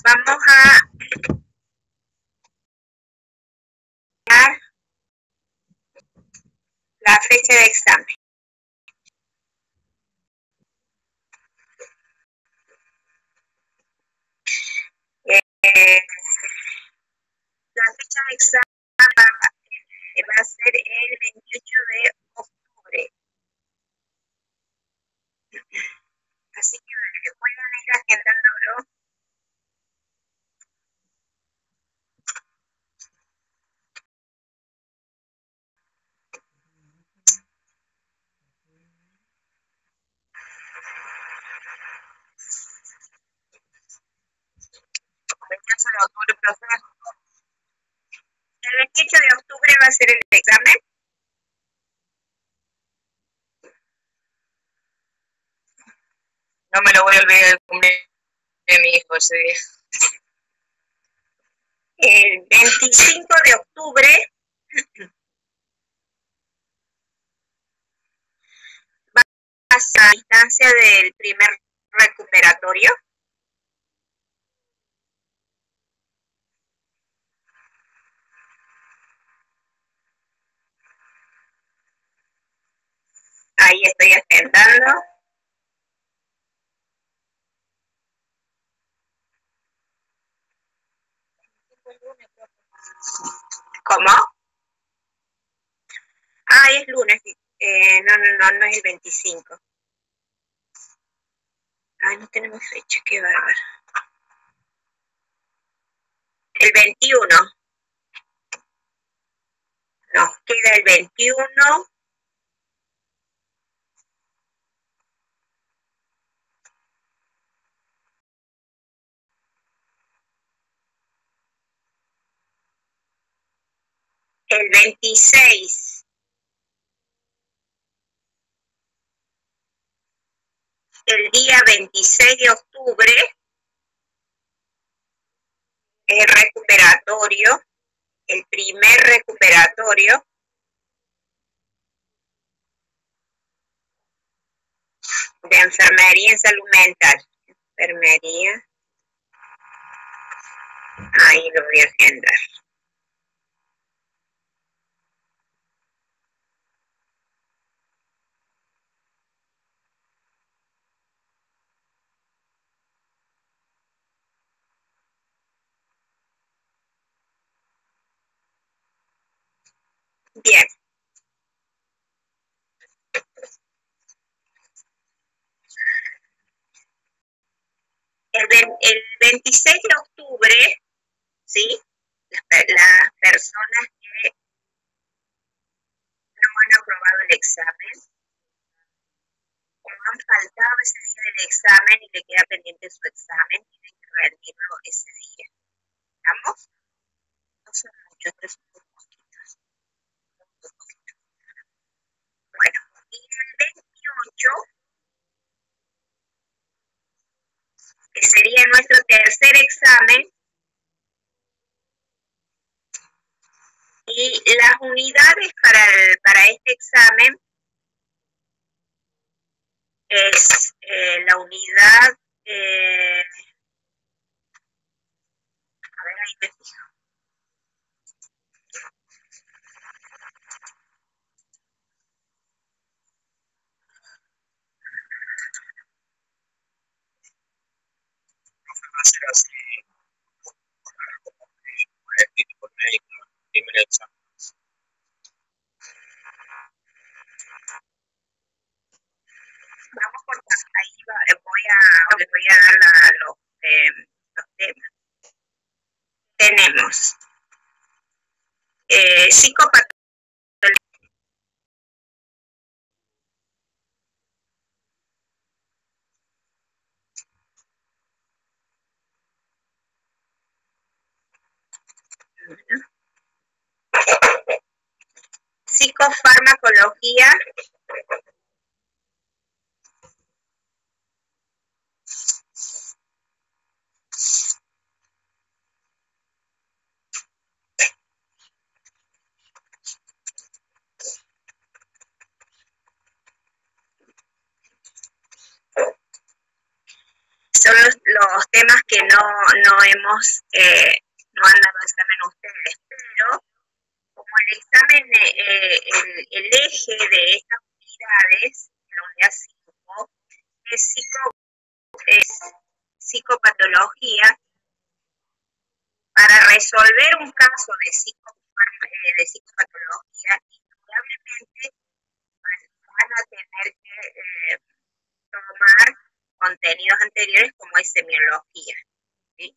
Vamos a dar la fecha de examen. La fecha de examen va a ser el 28 de octubre. Así que pueden ir agendándolo. El 28 de octubre va a ser el examen. No me lo voy a olvidar del cumpleaños de mi hijo ese día. El 25 de octubre va a ser a distancia del primer recuperatorio. Ahí estoy agendando. ¿Cómo? Ah, es lunes. No es el 25. Ah, no tenemos fecha, qué bárbaro. El 21. Nos queda el 21. El 26. El día 26 de octubre, el recuperatorio, el primer recuperatorio. De enfermería en salud mental. Enfermería. Ahí lo voy a agendar. Bien. El 26 de octubre, ¿sí? Las personas que no han aprobado el examen o han faltado ese día del examen y le queda pendiente su examen, tienen que rendirlo ese día. ¿Estamos? No son muchos, pero son muy poquitos. Bueno, y el 28, que sería nuestro tercer examen, y las unidades para este examen es la unidad, a ver, ahí me fijo. Vamos por ahí, les voy a dar los temas. Tenemos psicopatología. Psicofarmacología. Son los temas que no hemos, no han dado examen ustedes, pero como el examen, el eje de estas unidades, la unidad 5, es psicopatología, para resolver un caso de psicopatología, indudablemente van a tener que tomar contenidos anteriores como es semiología. ¿Sí?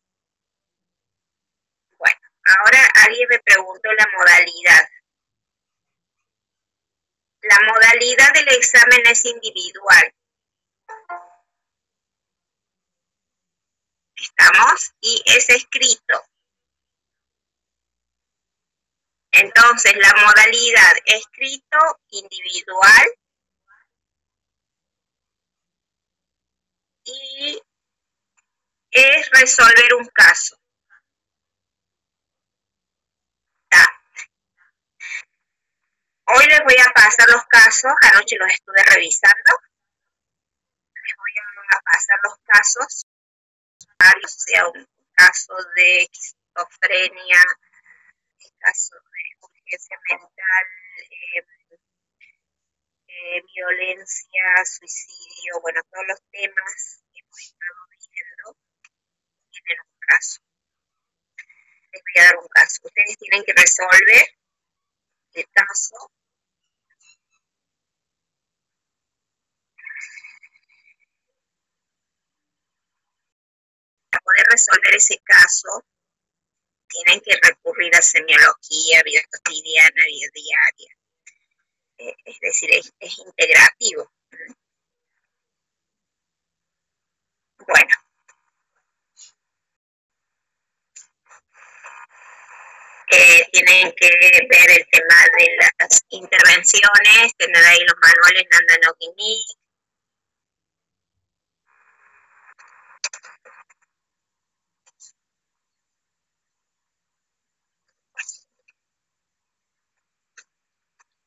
Bueno, ahora alguien me preguntó la modalidad. La modalidad del examen es individual. ¿Estamos? Y es escrito. Entonces, la modalidad escrito, individual, y es resolver un caso. ¿Está? Hoy les voy a pasar los casos, anoche los estuve revisando. Les voy a pasar los casos, varios, sea un caso de esquizofrenia, un caso de urgencia mental, violencia, suicidio, bueno, todos los temas que hemos estado viendo tienen un caso. Les voy a dar un caso. Ustedes tienen que resolver el caso. Para poder resolver ese caso, tienen que recurrir a semiología, vida cotidiana, vida diaria. Es decir, es integrativo. Bueno. Tienen que ver el tema de las intervenciones, tener ahí los manuales Nanda Nogini.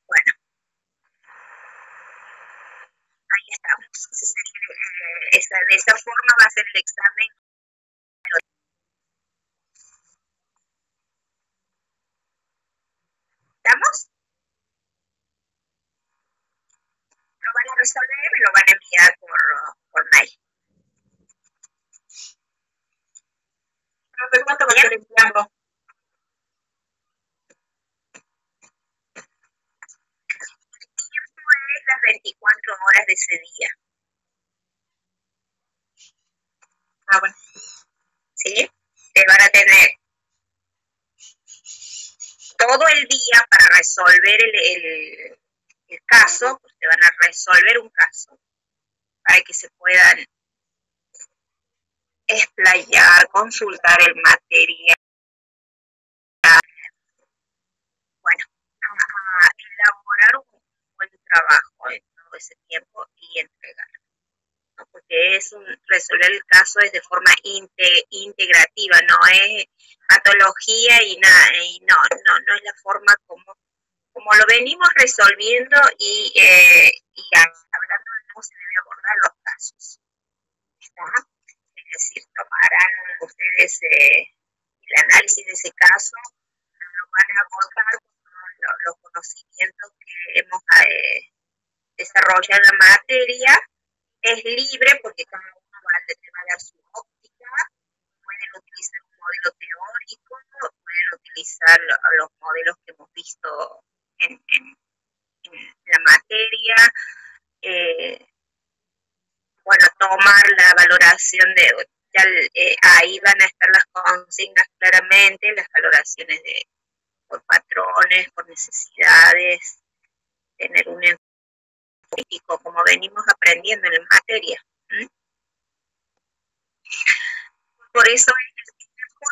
Bueno, ahí estamos. De esa forma va a ser el examen. ¿Estamos? Lo van a resolver y me lo van a enviar por mail. ¿Cuánto va a ser el tiempo? El tiempo es las 24 horas de ese día. Ah, bueno. ¿Sí? Te van a tener todo el día para resolver el caso, pues te van a resolver un caso para que se puedan explayar, consultar el material. Bueno, a elaborar un buen trabajo en todo ese tiempo y entregar. ¿No? Porque resolver el caso es de forma integrativa, no es patología y nada, y no es la forma como lo venimos resolviendo y hablando de cómo se debe abordar los casos. ¿Está? Es decir, tomarán ustedes el análisis de ese caso, lo van a abordar con los conocimientos que hemos desarrollado en la materia. Es libre porque cada uno va a dar su óptica, pueden utilizar un modelo teórico, pueden utilizar los modelos que hemos visto en la materia, bueno, tomar la valoración ahí van a estar las consignas claramente, las valoraciones por patrones, por necesidades, tener un enfoque político como venimos aprendiendo en la materia. Por eso es el tiempo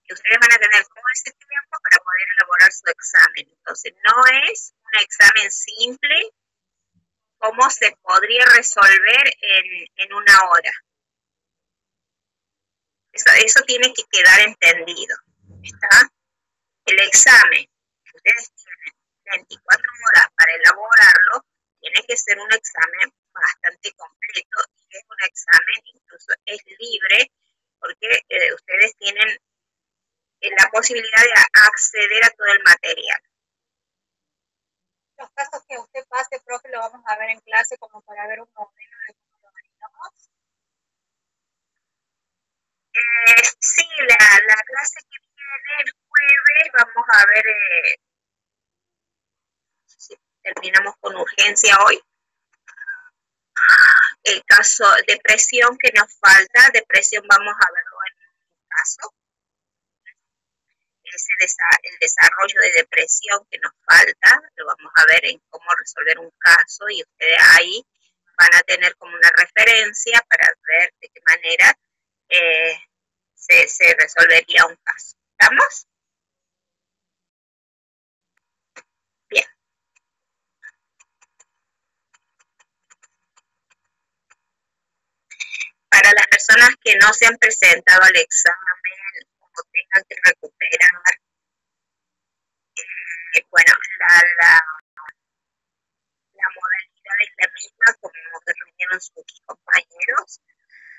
que ustedes van a tener todo ese tiempo para poder elaborar su examen. Entonces, no es un examen simple como se podría resolver en una hora. Eso tiene que quedar entendido. ¿Está? El examen que ustedes tienen 24 horas para elaborarlo, tiene que ser un examen bastante completo y que es un examen, incluso es libre, porque ustedes tienen la posibilidad de acceder a todo el material. Los casos que usted pase, profe, lo vamos a ver en clase como para ver un modelo de cómo lo manejamos. Sí, la clase que viene el jueves vamos a ver si terminamos con urgencia hoy. El caso de depresión que nos falta, depresión vamos a verlo en un caso. El desarrollo de depresión que nos falta, lo vamos a ver en cómo resolver un caso y ustedes ahí van a tener como una referencia para ver de qué manera se resolvería un caso. ¿Estamos? Bien. Para las personas que no se han presentado al examen o tengan que recuperar, bueno, la modalidad es la misma como que reunieron sus compañeros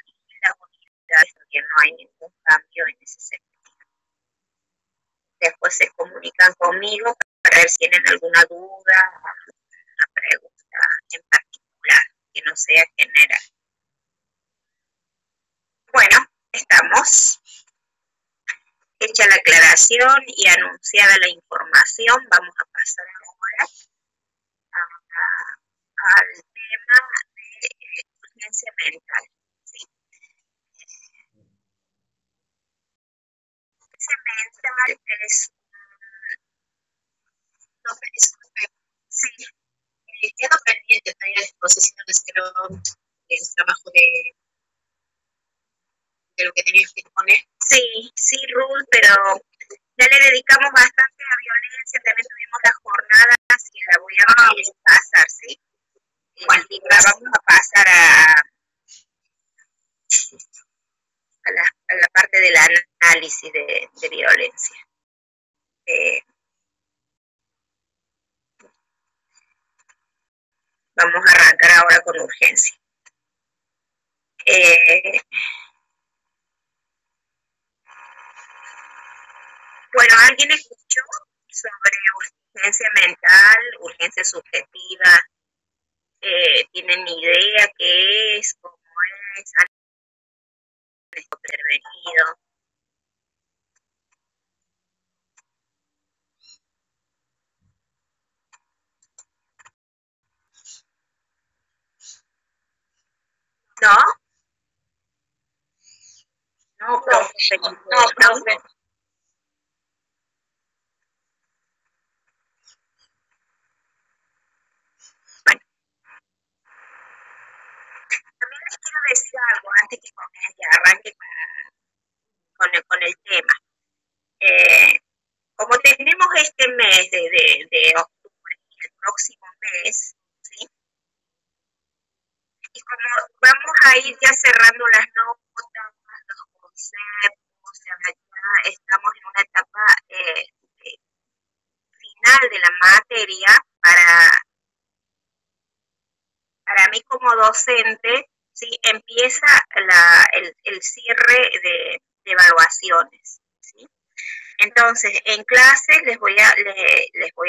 y las unidades también no hay ningún cambio en ese sentido. Después se comunican conmigo para ver si tienen alguna duda, alguna pregunta en particular que no sea general. Bueno, estamos. Hecha la aclaración y anunciada la información, vamos a pasar ahora al tema de urgencia mental. ¿Sí? Urgencia mental es... No, disculpe. Sí. Quedo pendiente todavía de exposiciones, pero el trabajo de lo que tenías que exponer. Sí, Ruth, pero ya le dedicamos bastante a violencia, también tuvimos las jornadas y la voy a pasar, ¿sí? Bueno, y la vamos a pasar a la parte del análisis de violencia. Vamos a arrancar ahora con urgencia. Bueno, ¿alguien escuchó sobre urgencia mental, urgencia subjetiva? ¿Tienen idea qué es, cómo es? ¿Han intervenido? ¿No? No, profe. No, profe. Bueno. También les quiero decir algo antes que arranque con el tema. Como tenemos este mes de octubre y el próximo mes, ¿sí? Y como vamos a ir ya cerrando las notas, los conceptos, o sea, ya estamos en una etapa final de la materia, para mí como docente, ¿sí? Empieza el cierre de evaluaciones, ¿sí? Entonces, en clase les voy a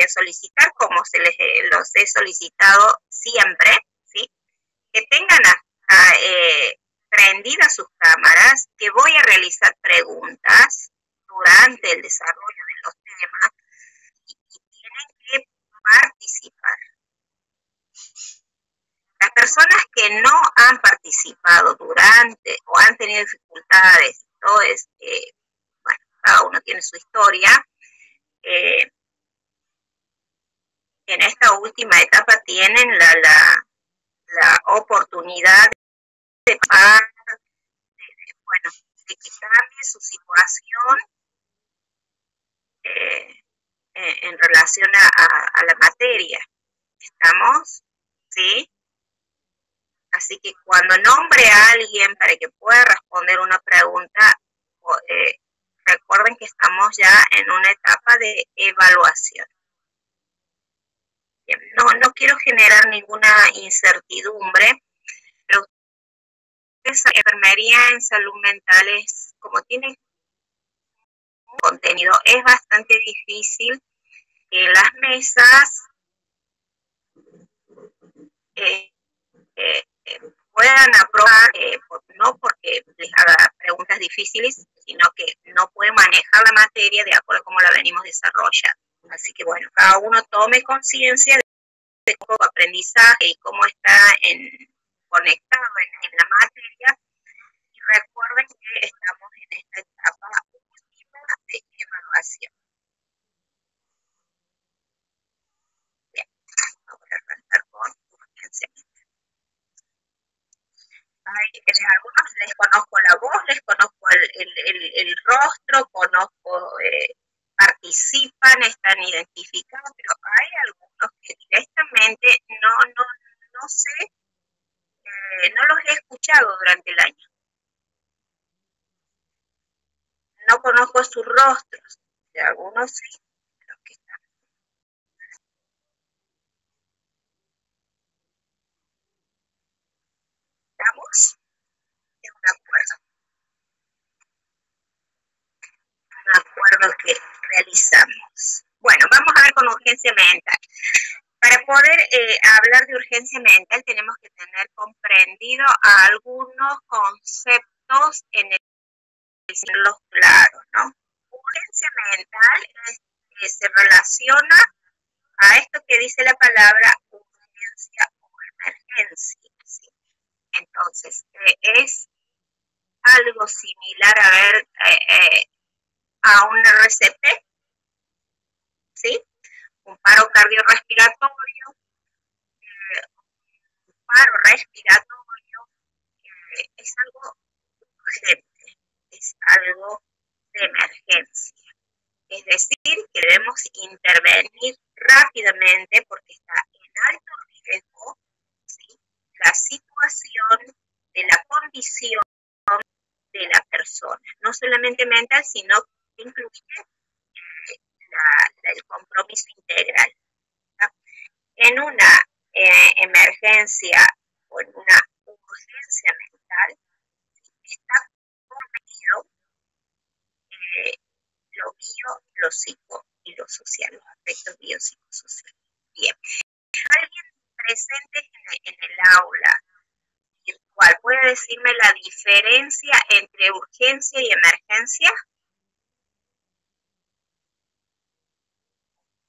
solicitar, como los he solicitado siempre, ¿sí? Que tengan prendidas sus cámaras, que voy a realizar preguntas durante el desarrollo de los temas y tienen que participar. Las personas que no han participado durante o han tenido dificultades, todo es, bueno, cada uno tiene su historia, en esta última etapa tienen la oportunidad de que cambie su situación en relación a la materia. ¿Estamos? ¿Sí? Así que cuando nombre a alguien para que pueda responder una pregunta, recuerden que estamos ya en una etapa de evaluación. Bien, no quiero generar ninguna incertidumbre, enfermería en salud mental es, como tiene un contenido, es bastante difícil que las mesas puedan aprobar, no porque les haga preguntas difíciles, sino que no puede manejar la materia de acuerdo a cómo la venimos desarrollando. Así que bueno, cada uno tome conciencia de cómo aprendizaje y cómo está conectado en la materia. Y recuerden que estamos en esta etapa última de evaluación. Bien, vamos a arrancar con urgencia. Algunos les conozco la voz, les conozco el rostro, conozco, participan, están identificados, pero hay algunos que directamente no sé, no los he escuchado durante el año. No conozco sus rostros, de algunos sí, pero que están. ¿Estamos? Es un acuerdo que realizamos. Bueno, vamos a ver con urgencia mental. Para poder hablar de urgencia mental tenemos que tener comprendido algunos conceptos en el los claros, ¿no? Urgencia mental se relaciona a esto que dice la palabra urgencia o emergencia, ¿sí? Entonces, es algo similar a un RCP, ¿sí? Un paro cardiorrespiratorio, un paro respiratorio, es algo urgente, es algo de emergencia. Es decir, que debemos intervenir rápidamente porque está en alto riesgo, ¿sí?, la situación de la condición de la persona, no solamente mental, sino que incluye el compromiso integral. ¿No? En una emergencia o en una urgencia mental está comprometido lo bio, lo psico y lo social, los aspectos biopsicosociales. Bien. ¿Alguien presente en el aula virtual puede decirme la diferencia entre urgencia y emergencia?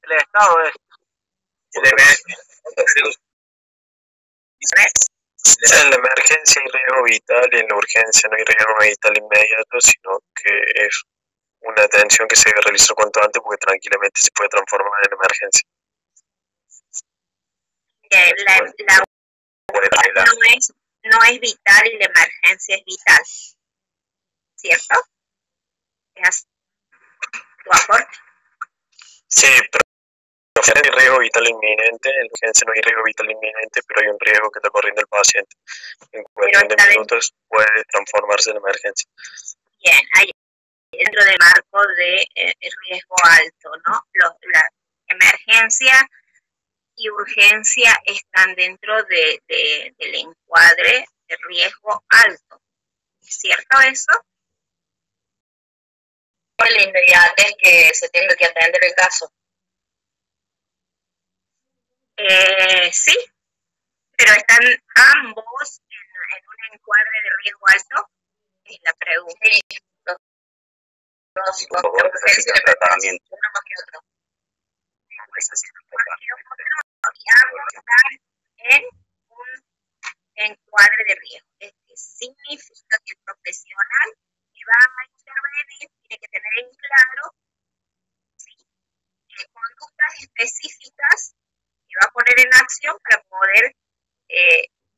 El estado es en la emergencia hay riesgo vital y en la urgencia no hay riesgo vital inmediato, sino que es una atención que se debe realizar cuanto antes porque tranquilamente se puede transformar en emergencia. No es vital y la emergencia es vital, ¿cierto? ¿Es tu aporte? Sí, pero no hay riesgo vital inminente, en la urgencia no hay riesgo vital inminente, pero hay un riesgo que está corriendo el paciente. En cuestión de minutos puede transformarse en emergencia. Bien, hay dentro del marco de riesgo alto, ¿no? La emergencia y urgencia están dentro del encuadre de riesgo alto. ¿Es cierto eso? Por la inmediatez que se tenga que atender el caso. Sí, pero están ambos en un encuadre de riesgo alto, es la pregunta. Sí, los urgencia y tratamiento, uno más que otro. Y ambos están en un encuadre de riesgo. Significa que el profesional que va a intervenir tiene que tener en claro, ¿sí?, conductas específicas que va a poner en acción para poder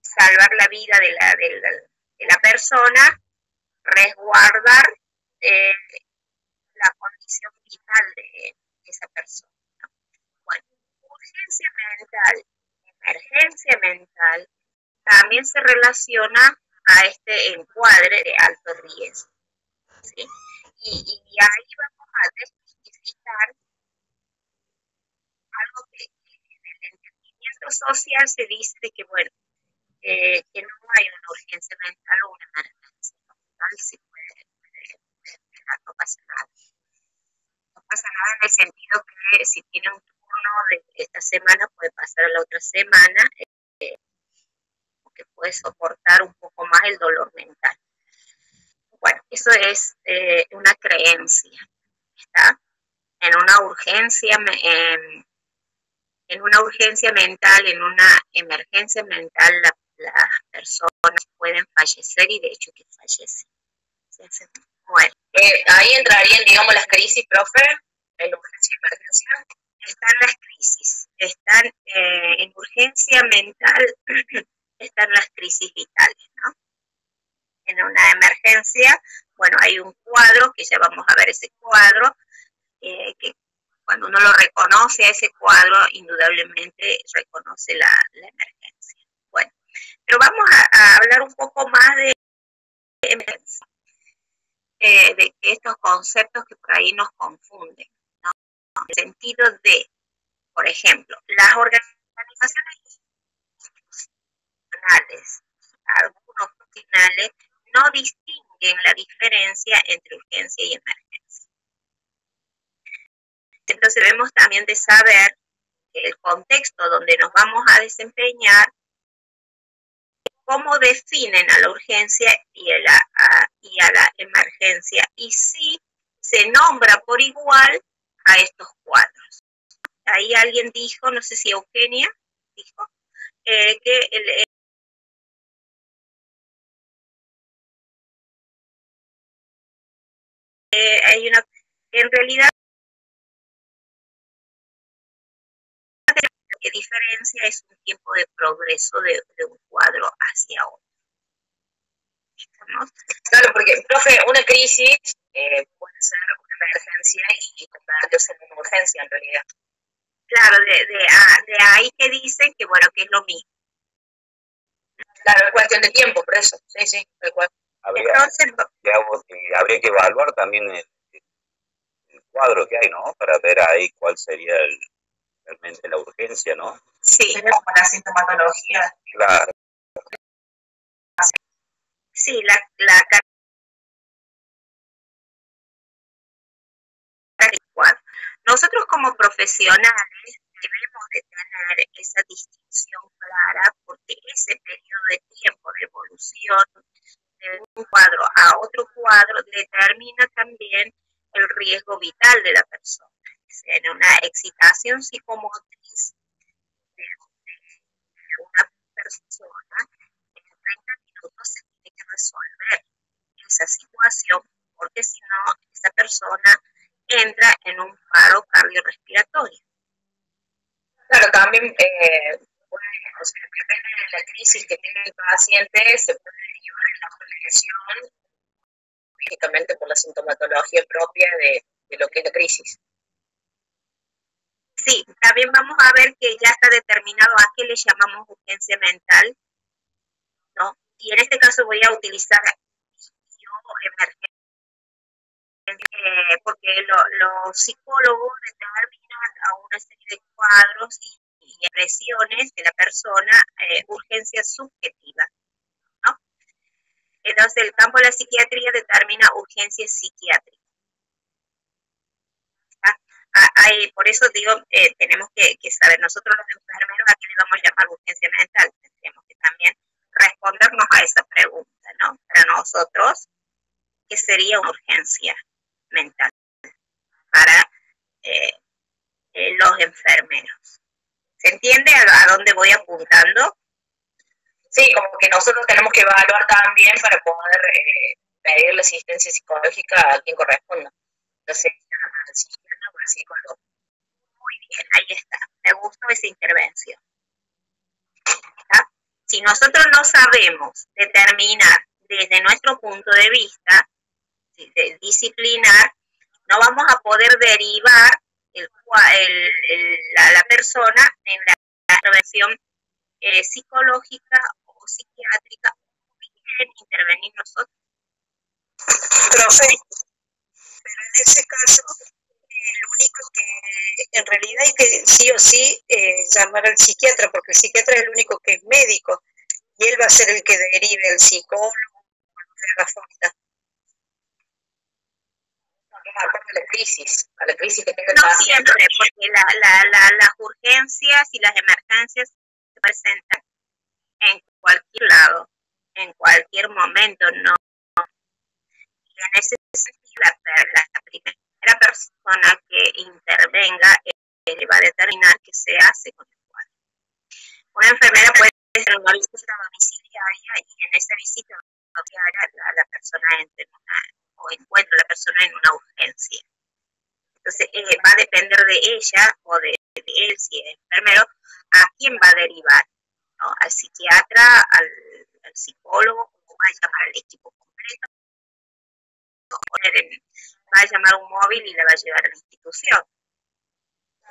salvar la vida de la persona, resguardar la condición vital de esa persona. Bueno, urgencia mental, emergencia mental, también se relaciona a este encuadre de alto riesgo, ¿sí? Y ahí vamos a desmitificar algo que en el entendimiento social se dice de que, bueno, que no hay una urgencia mental o una emergencia mental, sí puede pegar, no pasa nada. No pasa nada en el sentido que si tiene un turno de esta semana puede pasar a la otra semana, que puede soportar un poco más el dolor mental. Bueno, eso es una creencia, ¿está? En una urgencia mental, en una emergencia mental, las personas pueden fallecer y de hecho que fallecen. Bueno, ahí entrarían, digamos, las crisis, profe, en urgencia y emergencia. Están las crisis, están en urgencia mental, están las crisis vitales, ¿no? En una emergencia, bueno, hay un cuadro, que ya vamos a ver ese cuadro, que cuando uno lo reconoce a ese cuadro, indudablemente reconoce la emergencia. Bueno, pero vamos a hablar un poco más de emergencia, de estos conceptos que por ahí nos confunden, ¿no? En el sentido de, por ejemplo, las organizaciones institucionales, algunos profesionales, no distinguen la diferencia entre urgencia y emergencia. Entonces debemos también de saber el contexto donde nos vamos a desempeñar, cómo definen a la urgencia y a la emergencia, y si se nombra por igual a estos cuadros. Ahí alguien dijo, no sé si Eugenia dijo, que hay una, en realidad, lo que diferencia es un tiempo de progreso de un cuadro hacia otro. ¿Estamos? Claro, porque, profe, una crisis puede ser una emergencia y convertirse en una urgencia en realidad. Claro, de ahí que dicen que, bueno, que es lo mismo. Claro, es cuestión de tiempo, por eso. Sí, tal cual. Habría que evaluar también el cuadro que hay, ¿no? Para ver ahí cuál sería realmente la urgencia, ¿no? Sí. Sería como la sintomatología. Claro. Sí, nosotros como profesionales debemos de tener esa distinción clara, porque ese periodo de tiempo de evolución de un cuadro a otro cuadro determina también el riesgo vital de la persona. En una excitación psicomotriz de una persona, en 30 minutos se tiene que resolver esa situación, porque si no, esa persona entra en un paro cardiorrespiratorio. Claro, también depende de la crisis que tenga el paciente, se puede derivar en la progresión, lógicamente por la sintomatología propia de lo que es la crisis. Sí, también vamos a ver que ya está determinado a qué le llamamos urgencia mental, ¿no? Y en este caso voy a utilizar emergencia, porque los psicólogos determinan a una serie de cuadros y expresiones de la persona, urgencia subjetiva, ¿no? Entonces el campo de la psiquiatría determina urgencia psiquiátrica. Por eso digo, tenemos que saber nosotros los enfermeros a qué le vamos a llamar urgencia mental. Tendremos que también respondernos a esa pregunta, ¿no? Para nosotros, ¿qué sería una urgencia mental para los enfermeros? ¿Se entiende a dónde voy apuntando? Sí, como que nosotros tenemos que evaluar también para poder pedir la asistencia psicológica a quien corresponda. Entonces, al psiquiatra o al psicólogo. Muy bien, ahí está. Me gustó esa intervención. ¿Está? Si nosotros no sabemos determinar desde nuestro punto de vista de disciplinar, no vamos a poder derivar la persona en la intervención psicológica o psiquiátrica, o bien intervenir nosotros. Profe, pero en ese caso, lo único que en realidad hay que sí o sí llamar al psiquiatra, porque el psiquiatra es el único que es médico. y él va a ser el que derive el psicólogo a la falta. A la crisis que tenga el paciente. No siempre, porque las urgencias y las emergencias se presentan en cualquier lado, en cualquier momento, ¿no? Y en ese sentido, la primera persona que intervenga va a determinar qué se hace con el cuadro. Una enfermera puede hacer una visita domiciliaria y en esa visita la persona encuentra a la persona en una urgencia. Entonces va a depender de ella o de él, si es enfermero, a quién va a derivar, ¿no? Al psiquiatra, al psicólogo, o va a llamar al equipo completo, va a llamar un móvil y le va a llevar a la institución.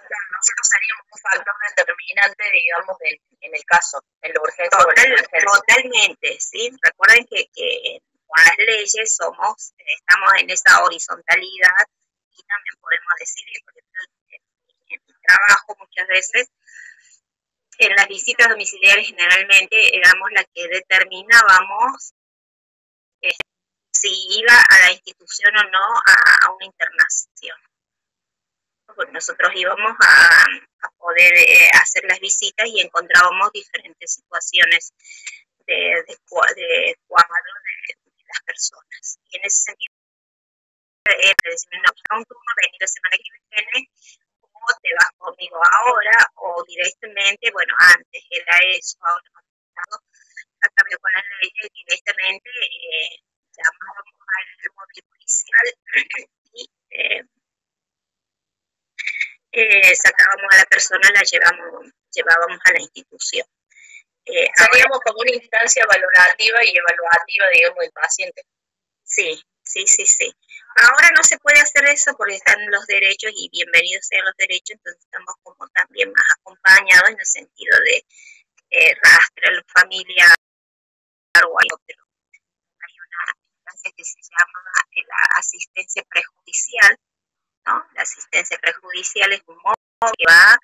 Nosotros seríamos un factor determinante, digamos, en el caso, en lo urgente. Totalmente, ¿sí? Recuerden que con las leyes estamos en esa horizontalidad y también podemos decidir, porque en mi trabajo muchas veces, en las visitas domiciliares generalmente éramos las que determinábamos si iba a la institución o no a una internación. Pues nosotros íbamos a poder hacer las visitas y encontrábamos diferentes situaciones de cuadro de las personas. Y en ese sentido, decirme, no, un turno, venir la semana que viene, o te vas conmigo ahora, o directamente, bueno, antes era eso, ahora no, a cambio con las leyes, directamente llamábamos al móvil policial y sacábamos a la persona, la llevábamos a la institución. Seríamos como una instancia valorativa y evaluativa, digamos, del paciente. Sí. Ahora no se puede hacer eso porque están los derechos y bienvenidos sean los derechos, entonces estamos como también más acompañados en el sentido de rastro familiar o algo, pero hay una instancia que se llama la asistencia prejudicial, ¿no? La asistencia prejudicial es un modo que va,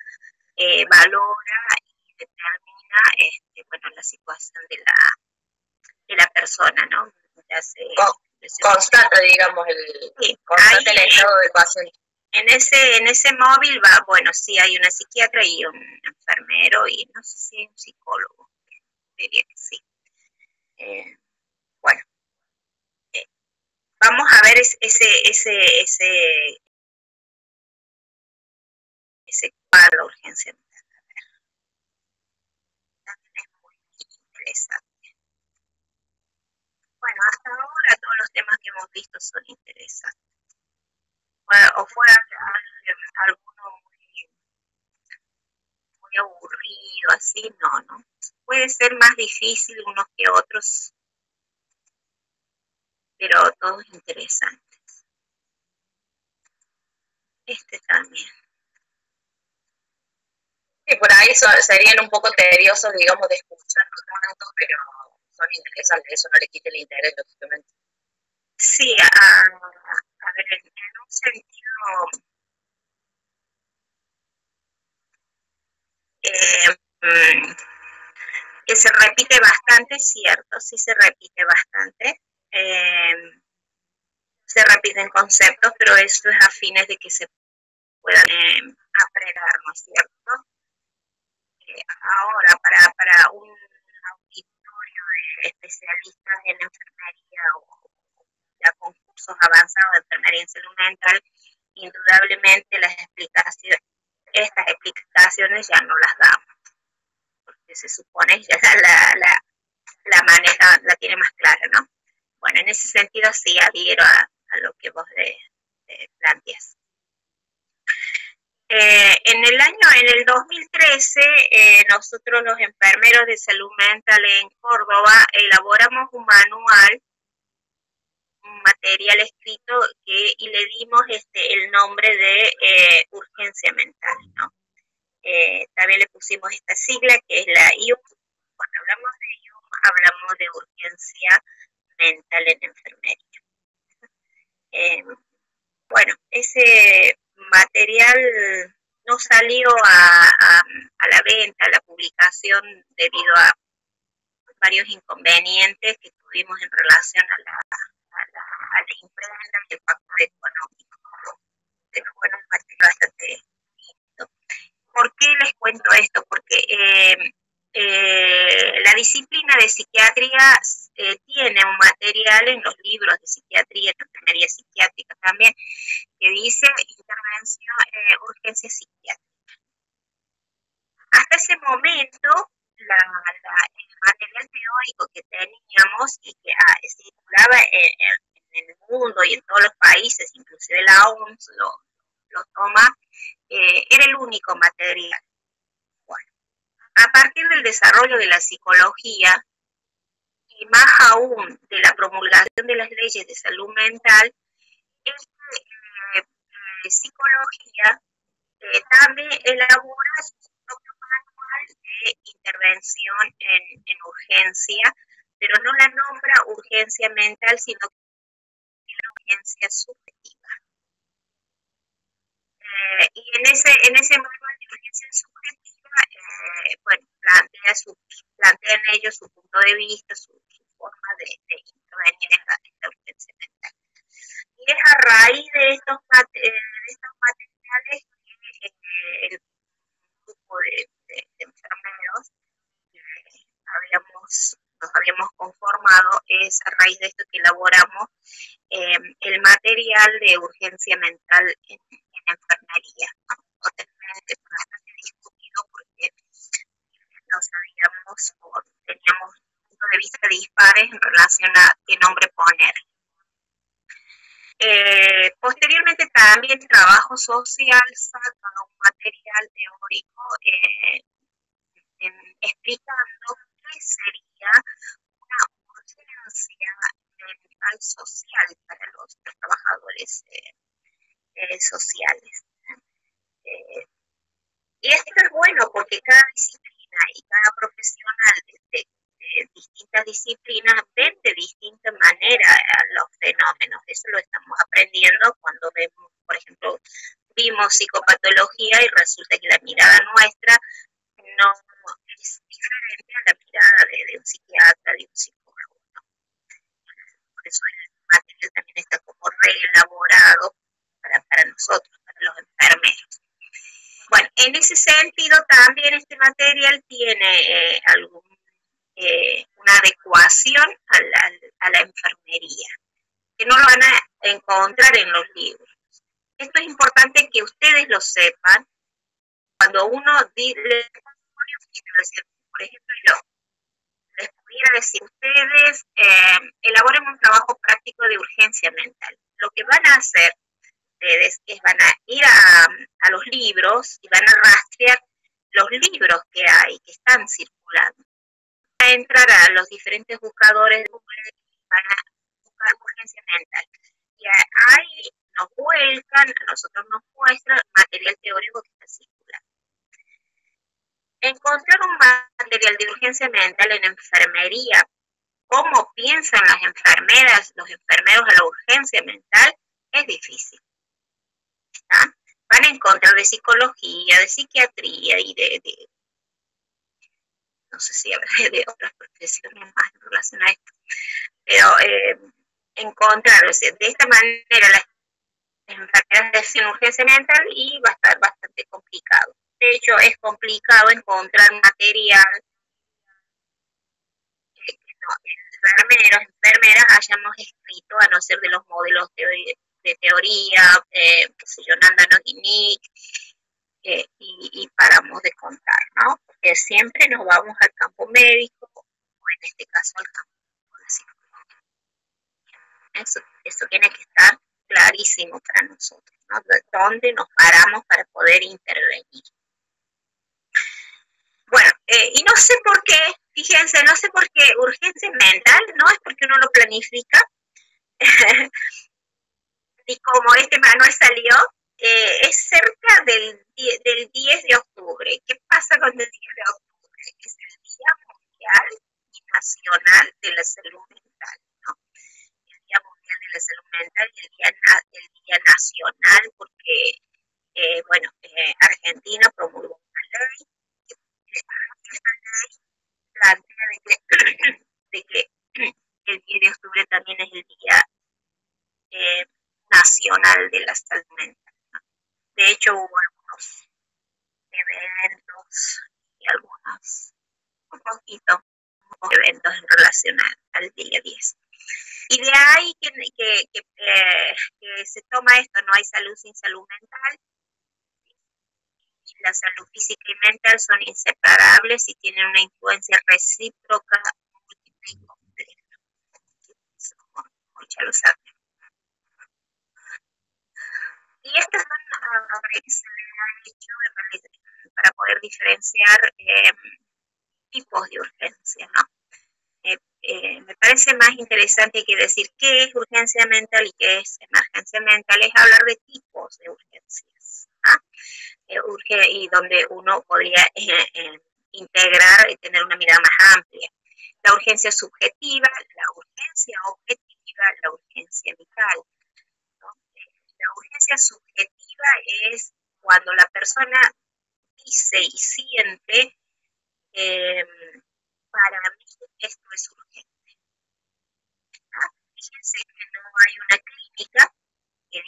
valora y determina la situación de la persona, ¿no? Constata, digamos, constata el estado del paciente. En ese móvil va, bueno, sí hay una psiquiatra y un enfermero y no sé si hay un psicólogo, diría que sí. Vamos a ver ese cuadro de urgencia. También es muy interesante. Bueno, hasta ahora todos los temas que hemos visto son interesantes. O fuera alguno muy aburrido, así, no. Puede ser más difícil unos que otros, pero todos interesantes. Este también. Sí, por ahí serían un poco tediosos, digamos, de escuchar tantos, pero son interesantes, eso no le quita el interés, lógicamente. Sí, a ver, en un sentido, que se repite bastante, cierto, sí se repite bastante. Se repiten conceptos, pero eso es a fines de que se puedan apregar, ¿no es cierto? Ahora, para un auditorio de especialistas en enfermería o ya con cursos avanzados de enfermería en salud mental, indudablemente estas explicaciones ya no las damos, porque se supone que ya la maneja, la tiene más clara, ¿no? Bueno, en ese sentido sí adhiero a lo que vos planteas. En el 2013, nosotros los enfermeros de salud mental en Córdoba elaboramos un manual, un material escrito y le dimos el nombre de urgencia mental, ¿no? También le pusimos esta sigla que es la IUM. Cuando hablamos de IUM, hablamos de urgencia mental en enfermería. Bueno, ese material no salió a la venta, a la publicación, debido a varios inconvenientes que tuvimos en relación a la imprenta y el factor económico. Pero bueno, un material bastante lindo. ¿Por qué les cuento esto? Porque la disciplina de psiquiatría tiene un material en los libros de psiquiatría, en enfermería psiquiátrica también, que dice intervención, urgencia psiquiátrica. Hasta ese momento, el material teórico que teníamos y que circulaba en el mundo y en todos los países, inclusive la OMS lo toma, era el único material. Bueno, a partir del desarrollo de la psicología, y más aún de la promulgación de las leyes de salud mental, psicología también elabora su propio manual de intervención en urgencia, pero no la nombra urgencia mental, sino la urgencia subjetiva. Y en ese manual de urgencia subjetiva, bueno, plantean ellos su punto de vista, su forma de intervenir en la urgencia mental. Y es a raíz de estos materiales que el grupo de enfermeros nos habíamos conformado, es a raíz de esto que elaboramos el material de urgencia mental en enfermería. Totalmente bastante discutido porque teníamos puntos de vista dispares en relación a qué nombre poner. Posteriormente también trabajo social saca un material teórico explicando qué sería una urgencia mental social para los trabajadores sociales. Y esto es bueno porque cada disciplina y cada profesional de distintas disciplinas ven de distinta manera los fenómenos. Eso lo estamos aprendiendo cuando vemos, por ejemplo, vimos psicopatología y resulta que la mirada nuestra no es diferente a la mirada de un psiquiatra, de un psicólogo, ¿no? Por eso el material también está como reelaborado para nosotros, para los enfermeros. Bueno, en ese sentido también este material tiene una adecuación a la enfermería, que no lo van a encontrar en los libros. Esto es importante que ustedes lo sepan. Cuando uno por ejemplo, yo les pudiera decir, ustedes elaboren un trabajo práctico de urgencia mental. Lo que van a hacer ustedes es van a ir a los libros y van a rastrear los libros que hay, que están circulando. Van a entrar a los diferentes buscadores de Google y van a buscar urgencia mental. Y ahí nos vuelcan, a nosotros nos muestra material teórico que está circulando. Encontrar un material de urgencia mental en enfermería, cómo piensan las enfermeras, los enfermeros a la urgencia mental, es difícil. ¿Está? Van a encontrar de psicología, de psiquiatría y no sé si habrá de otras profesiones más en relación a esto, pero encontrar, o sea, de esta manera las enfermeras deciden urgencia mental y va a estar bastante complicado. De hecho, es complicado encontrar material que enfermeras hayamos escrito, a no ser de los modelos de teoría, qué sé yo, Nanda Noguinic, y paramos de contar, ¿no? Porque siempre nos vamos al campo médico, o en este caso al campo de la psicología. Eso tiene que estar clarísimo para nosotros, ¿no? De dónde nos paramos para poder intervenir. Bueno, y no sé por qué, fíjense, no sé por qué urgencia mental, no es porque uno lo planifica, y como este manual salió, es cerca del 10 de octubre. ¿Qué pasa con el 10 de octubre? Es el Día Mundial y Nacional de la Salud Mental, ¿no? El Día Mundial de la Salud Mental y el Día Nacional, porque, bueno, Argentina promulgó una ley. Esta ley plantea de que de la salud mental, ¿no? De hecho, hubo algunos eventos y un poquito eventos en relación al día 10. Y de ahí que se toma esto, no hay salud sin salud mental. La salud física y mental son inseparables y tienen una influencia recíproca múltiple y compleja. Ya lo saben. Y estas son que se le ha hecho para poder diferenciar tipos de urgencia, ¿no? Me parece más interesante que decir qué es urgencia mental y qué es emergencia mental, es hablar de tipos de urgencias, ¿ah? Y donde uno podría integrar y tener una mirada más amplia. La urgencia subjetiva, la urgencia objetiva, la urgencia vital, ¿no? La urgencia subjetiva es cuando la persona dice y siente para mí esto es urgente. ¿Ah? Fíjense que no hay una clínica que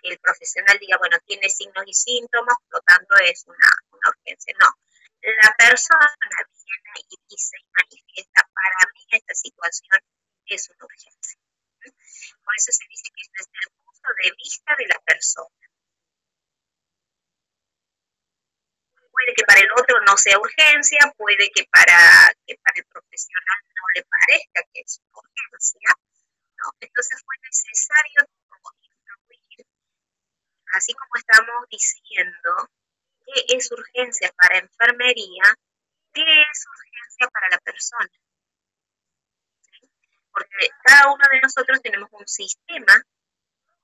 el profesional diga, bueno, tiene signos y síntomas, por lo tanto es una urgencia. No, la persona viene y dice y manifiesta, para mí esta situación es una urgencia. Por eso se dice que es desde el punto de vista de la persona. Puede que para el otro no sea urgencia, puede que para el profesional no le parezca que es urgencia, ¿no? Entonces fue necesario incluir, así como estamos diciendo qué es urgencia para enfermería, qué es urgencia para la persona. ¿Sí? Porque cada uno de nosotros tenemos un sistema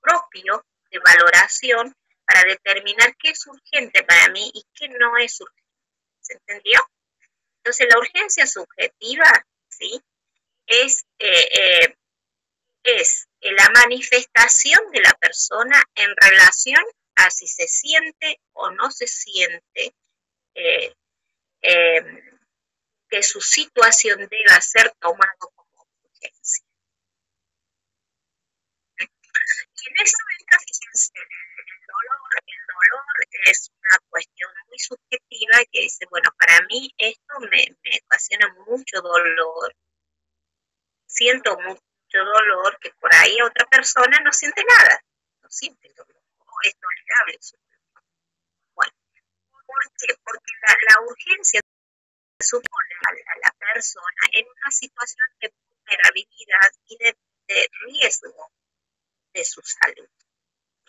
propio de valoración para determinar qué es urgente para mí y qué no es urgente. ¿Se entendió? Entonces, la urgencia subjetiva, ¿sí? Es la manifestación de la persona en relación a si se siente o no se siente que su situación deba ser tomada como urgencia. Y en eso entra, fíjense, el dolor es una cuestión muy subjetiva que dice, bueno, para mí esto me ocasiona mucho dolor, siento mucho dolor, que por ahí otra persona no siente nada, no siente el dolor, o es tolerable. Bueno, ¿por qué? Porque la urgencia supone a la persona en una situación de vulnerabilidad y de riesgo de su salud.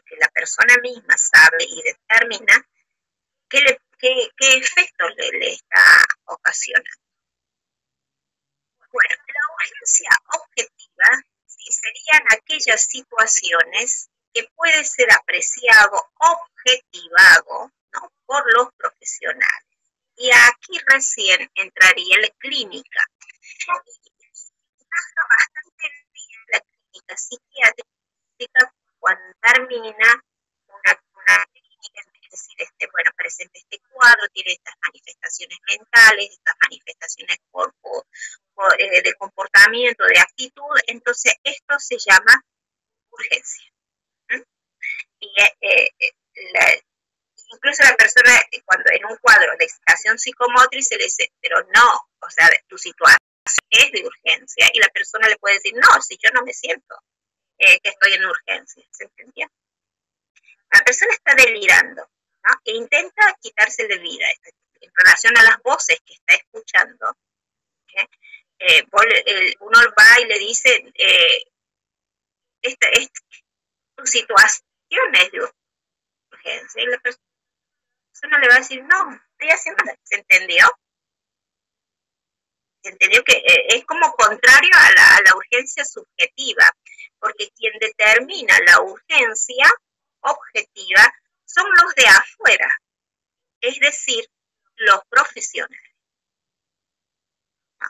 Que la persona misma sabe y determina qué efectos le está ocasionando. Bueno, la urgencia objetiva, ¿sí? Serían aquellas situaciones que puede ser apreciado, objetivado, ¿no? Por los profesionales. Y aquí recién entraría la clínica. Y encaja bastante bien la clínica psiquiátrica cuando termina una clínica, es decir, bueno, presenta este cuadro, tiene estas manifestaciones mentales, estas manifestaciones de comportamiento, de actitud, entonces esto se llama urgencia. Y incluso la persona, cuando en un cuadro de excitación psicomotriz se le dice, pero no, o sea, tu situación es de urgencia, y la persona le puede decir, no, si yo no me siento que estoy en urgencia, ¿se entendió? La persona está delirando, ¿no? E intenta quitarse de vida en relación a las voces que está escuchando. Uno va y le dice, tu situación es de urgencia, y la persona le va a decir, no, estoy haciendo nada. ¿Se entendió? ¿Se entendió? Que es como contrario a la urgencia subjetiva, porque quien determina la urgencia objetiva son los de afuera, es decir, los profesionales, ¿no?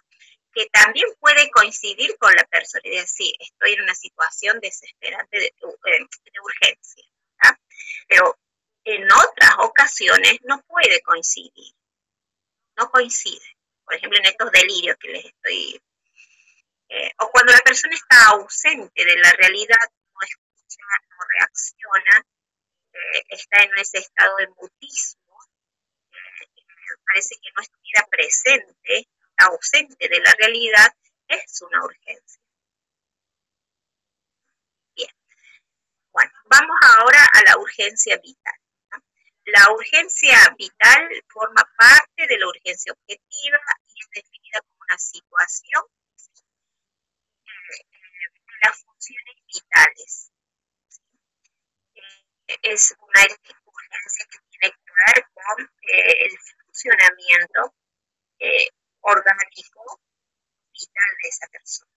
Que también puede coincidir con la persona y decir, estoy en una situación desesperante de urgencia, ¿no? Pero en otras ocasiones no puede coincidir, no coincide. Por ejemplo, en estos delirios que les estoy... o cuando la persona está ausente de la realidad, no escucha ya no reacciona, está en ese estado de mutismo, parece que no estuviera presente, ausente de la realidad, es una urgencia. Bien, bueno, vamos ahora a la urgencia vital. La urgencia vital forma parte de la urgencia objetiva y es definida como una situación de las funciones vitales. Es una urgencia que tiene que ver con el funcionamiento orgánico vital de esa persona.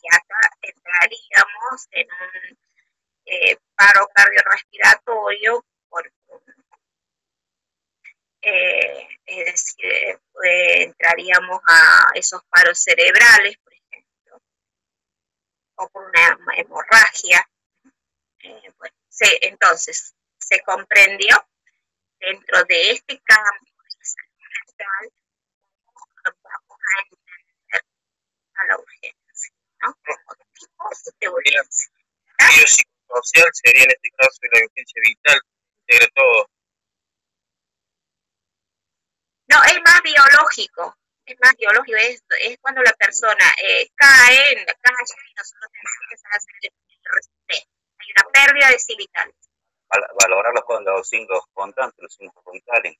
Y acá entraríamos en un paro cardiorrespiratorio, es decir, entraríamos a esos paros cerebrales, por ejemplo, o por una hemorragia. Bueno, entonces, se comprendió dentro de este campo de salud mental cómo vamos a entender a la urgencia, ¿no? Como tipos de urgencia. Biopsicosocial sería en este caso la urgencia vital, integra todo. No, es más biológico, es cuando la persona cae en la calle y nosotros tenemos que hacer el RCP. Hay una pérdida de vitales. Valorar los signos constantes, los signos puntales.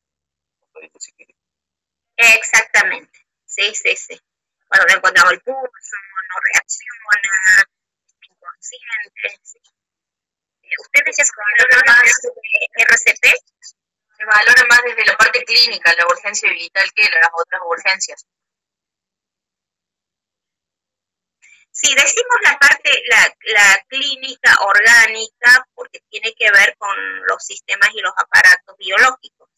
Exactamente, sí. Cuando no encontramos el pulso, no reacciona, inconsciente. Sí. ¿Usted decía que valora más RCP? Se valora más desde la parte clínica, la urgencia vital, que las otras urgencias. Sí, decimos la parte, la clínica orgánica, porque tiene que ver con los sistemas y los aparatos biológicos.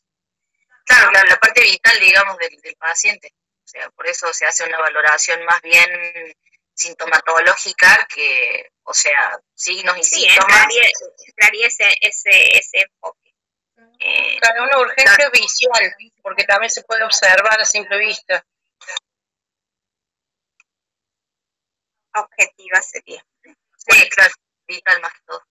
Claro, la parte vital, digamos, del paciente. O sea, por eso se hace una valoración más bien sintomatológica que, o sea, signos y síntomas. Entraría ese enfoque. Claro, una urgencia visual, porque también se puede observar a simple vista. Objetiva sería. Sí, claro, vital más que todo.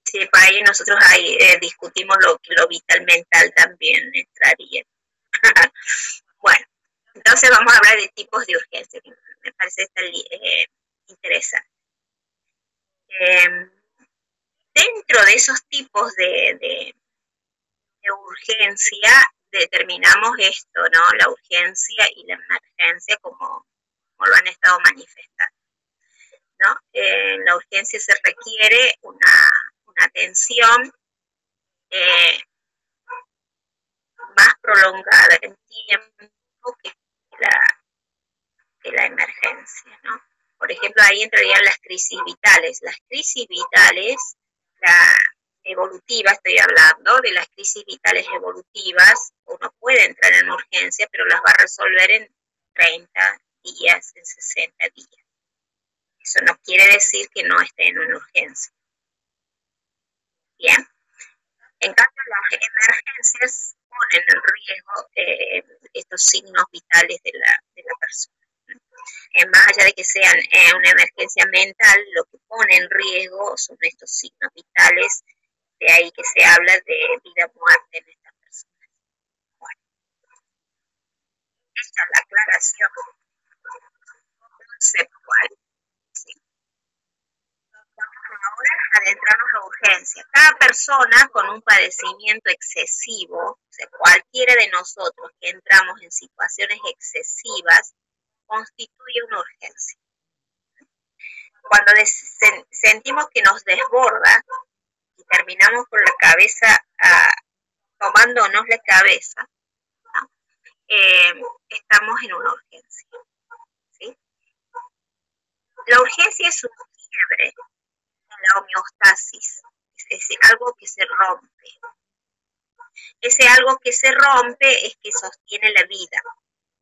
Sí, para ahí nosotros ahí discutimos lo vital mental también entraría. Bueno, entonces vamos a hablar de tipos de urgencia, que me parece interesante. Dentro de esos tipos de urgencia determinamos esto, ¿no? La urgencia y la emergencia como lo han estado manifestando, ¿no? En la urgencia se requiere una atención más prolongada en tiempo que la emergencia, ¿no? Por ejemplo, ahí entrarían las crisis vitales. Las crisis vitales, la evolutiva, estoy hablando de las crisis vitales evolutivas, uno puede entrar en urgencia, pero las va a resolver en 30 días, en 60 días. Eso no quiere decir que no esté en una urgencia. Bien. En cambio, las emergencias ponen en riesgo estos signos vitales de la persona. Más allá de que sean una emergencia mental, lo que pone en riesgo son estos signos vitales, de ahí que se habla de vida-muerte en estas personas. Bueno, esta es la aclaración conceptual. ¿Sí? Vamos ahora a adentrarnos a la urgencia. Cada persona con un padecimiento excesivo, o sea, cualquiera de nosotros que entramos en situaciones excesivas, constituye una urgencia. Cuando sentimos que nos desborda y terminamos con la cabeza tomándonos la cabeza, ¿no? Estamos en una urgencia. ¿Sí? La urgencia es un quiebre en la homeostasis, es decir, algo que se rompe. Ese algo que se rompe es que sostiene la vida,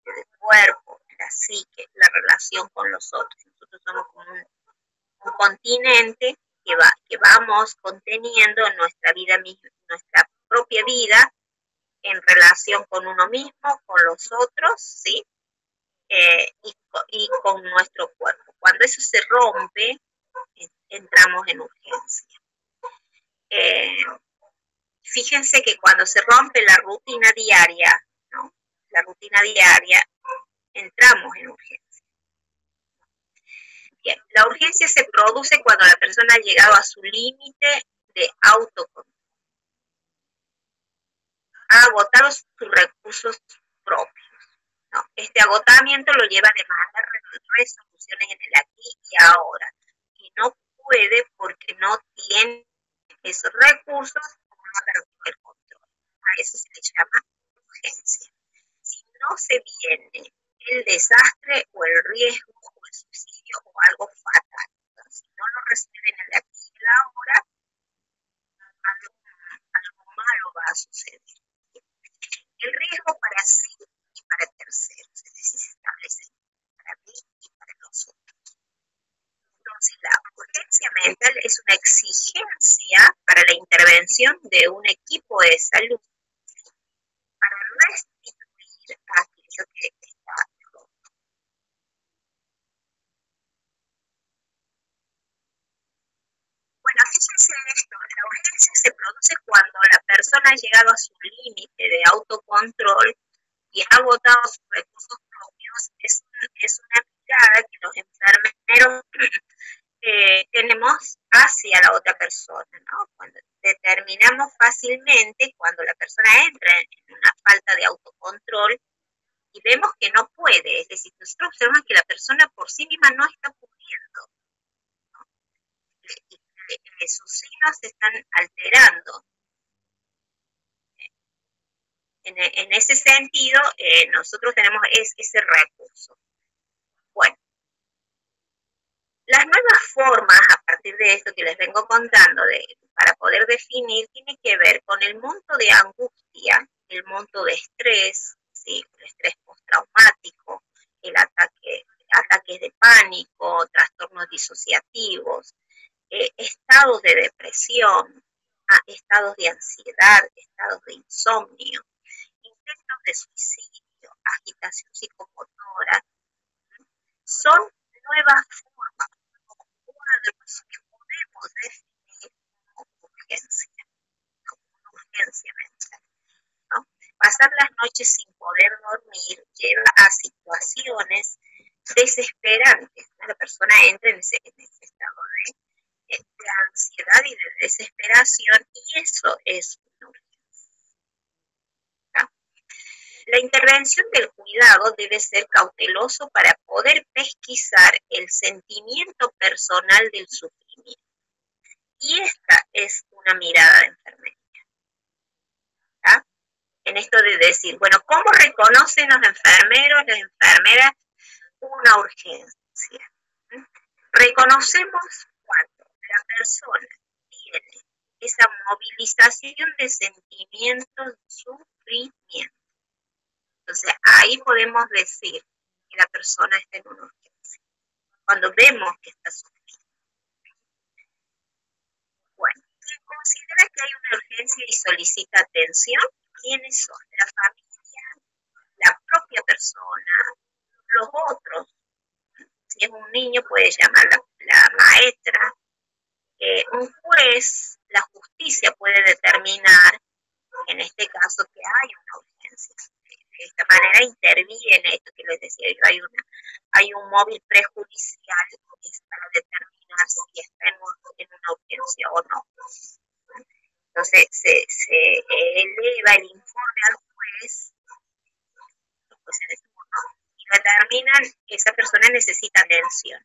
el cuerpo, la psique, la relación con los otros. Nosotros somos como un continente que vamos conteniendo nuestra vida misma, nuestra propia vida en relación con uno mismo, con los otros, ¿sí? Y con nuestro cuerpo. cuando eso se rompe, entramos en urgencia. Fíjense que cuando se rompe la rutina diaria, ¿no? La rutina diaria, entramos en urgencia. Bien, la urgencia se produce cuando la persona ha llegado a su límite de autocontrol. Ha agotado sus recursos propios, ¿no? Este agotamiento lo lleva a demandar resoluciones en el aquí y ahora. Y no puede porque no tiene esos recursos para el control. A eso se le llama urgencia. Si no se viene el desastre o el riesgo o el suicidio o algo fatal, si no lo reciben en el aquí y el ahora, algo malo va a suceder. El riesgo para sí y para terceros, es decir, se establece para mí y para los otros. Entonces, la urgencia mental es una exigencia para la intervención de un equipo de salud para restituir aquello que está roto. Bueno, fíjense en esto, la urgencia se produce cuando la persona ha llegado a su límite de autocontrol y ha agotado sus recursos propios. Es una mirada que los enfermeros tenemos hacia la otra persona, ¿no? Cuando determinamos fácilmente cuando la persona entra en una falta de autocontrol y vemos que no puede, es decir, nosotros observamos que la persona por sí misma no está pudiendo, ¿no? Y sus signos se están alterando. En ese sentido, nosotros tenemos ese recurso. Bueno, las nuevas formas, a partir de esto que les vengo contando, para poder definir, tiene que ver con el monto de angustia, el monto de estrés, ¿sí? El estrés postraumático, ataques de pánico, trastornos disociativos, estados de depresión, estados de ansiedad, estados de insomnio, intentos de suicidio, agitación psicomotora. Son nuevas formas, cuadros que podemos definir como una urgencia mental, ¿no? Pasar las noches sin poder dormir lleva a situaciones desesperantes, ¿no? La persona entra en ese estado de ansiedad y de desesperación, y eso es una urgencia, ¿no? La intervención del cuidado debe ser cauteloso para poder pesquisar el sentimiento personal del sufrimiento. Y esta es una mirada de enfermería, ¿tá? En esto de decir, bueno, ¿cómo reconocen los enfermeros, las enfermeras una urgencia? Reconocemos cuando la persona tiene esa movilización de sentimientos de sufrimiento. Entonces, ahí podemos decir que la persona está en una urgencia, cuando vemos que está sufriendo. Bueno, quien considera que hay una urgencia y solicita atención, ¿quiénes son? La familia, la propia persona, los otros. Si es un niño, puede llamar la maestra, un juez, la justicia puede determinar, en este caso, que hay una urgencia. De esta manera interviene esto que les decía, hay un móvil prejudicial que es para determinar si está en una urgencia o no. Entonces se eleva el informe al juez, pues en ese turno, y determinan que esa persona necesita atención,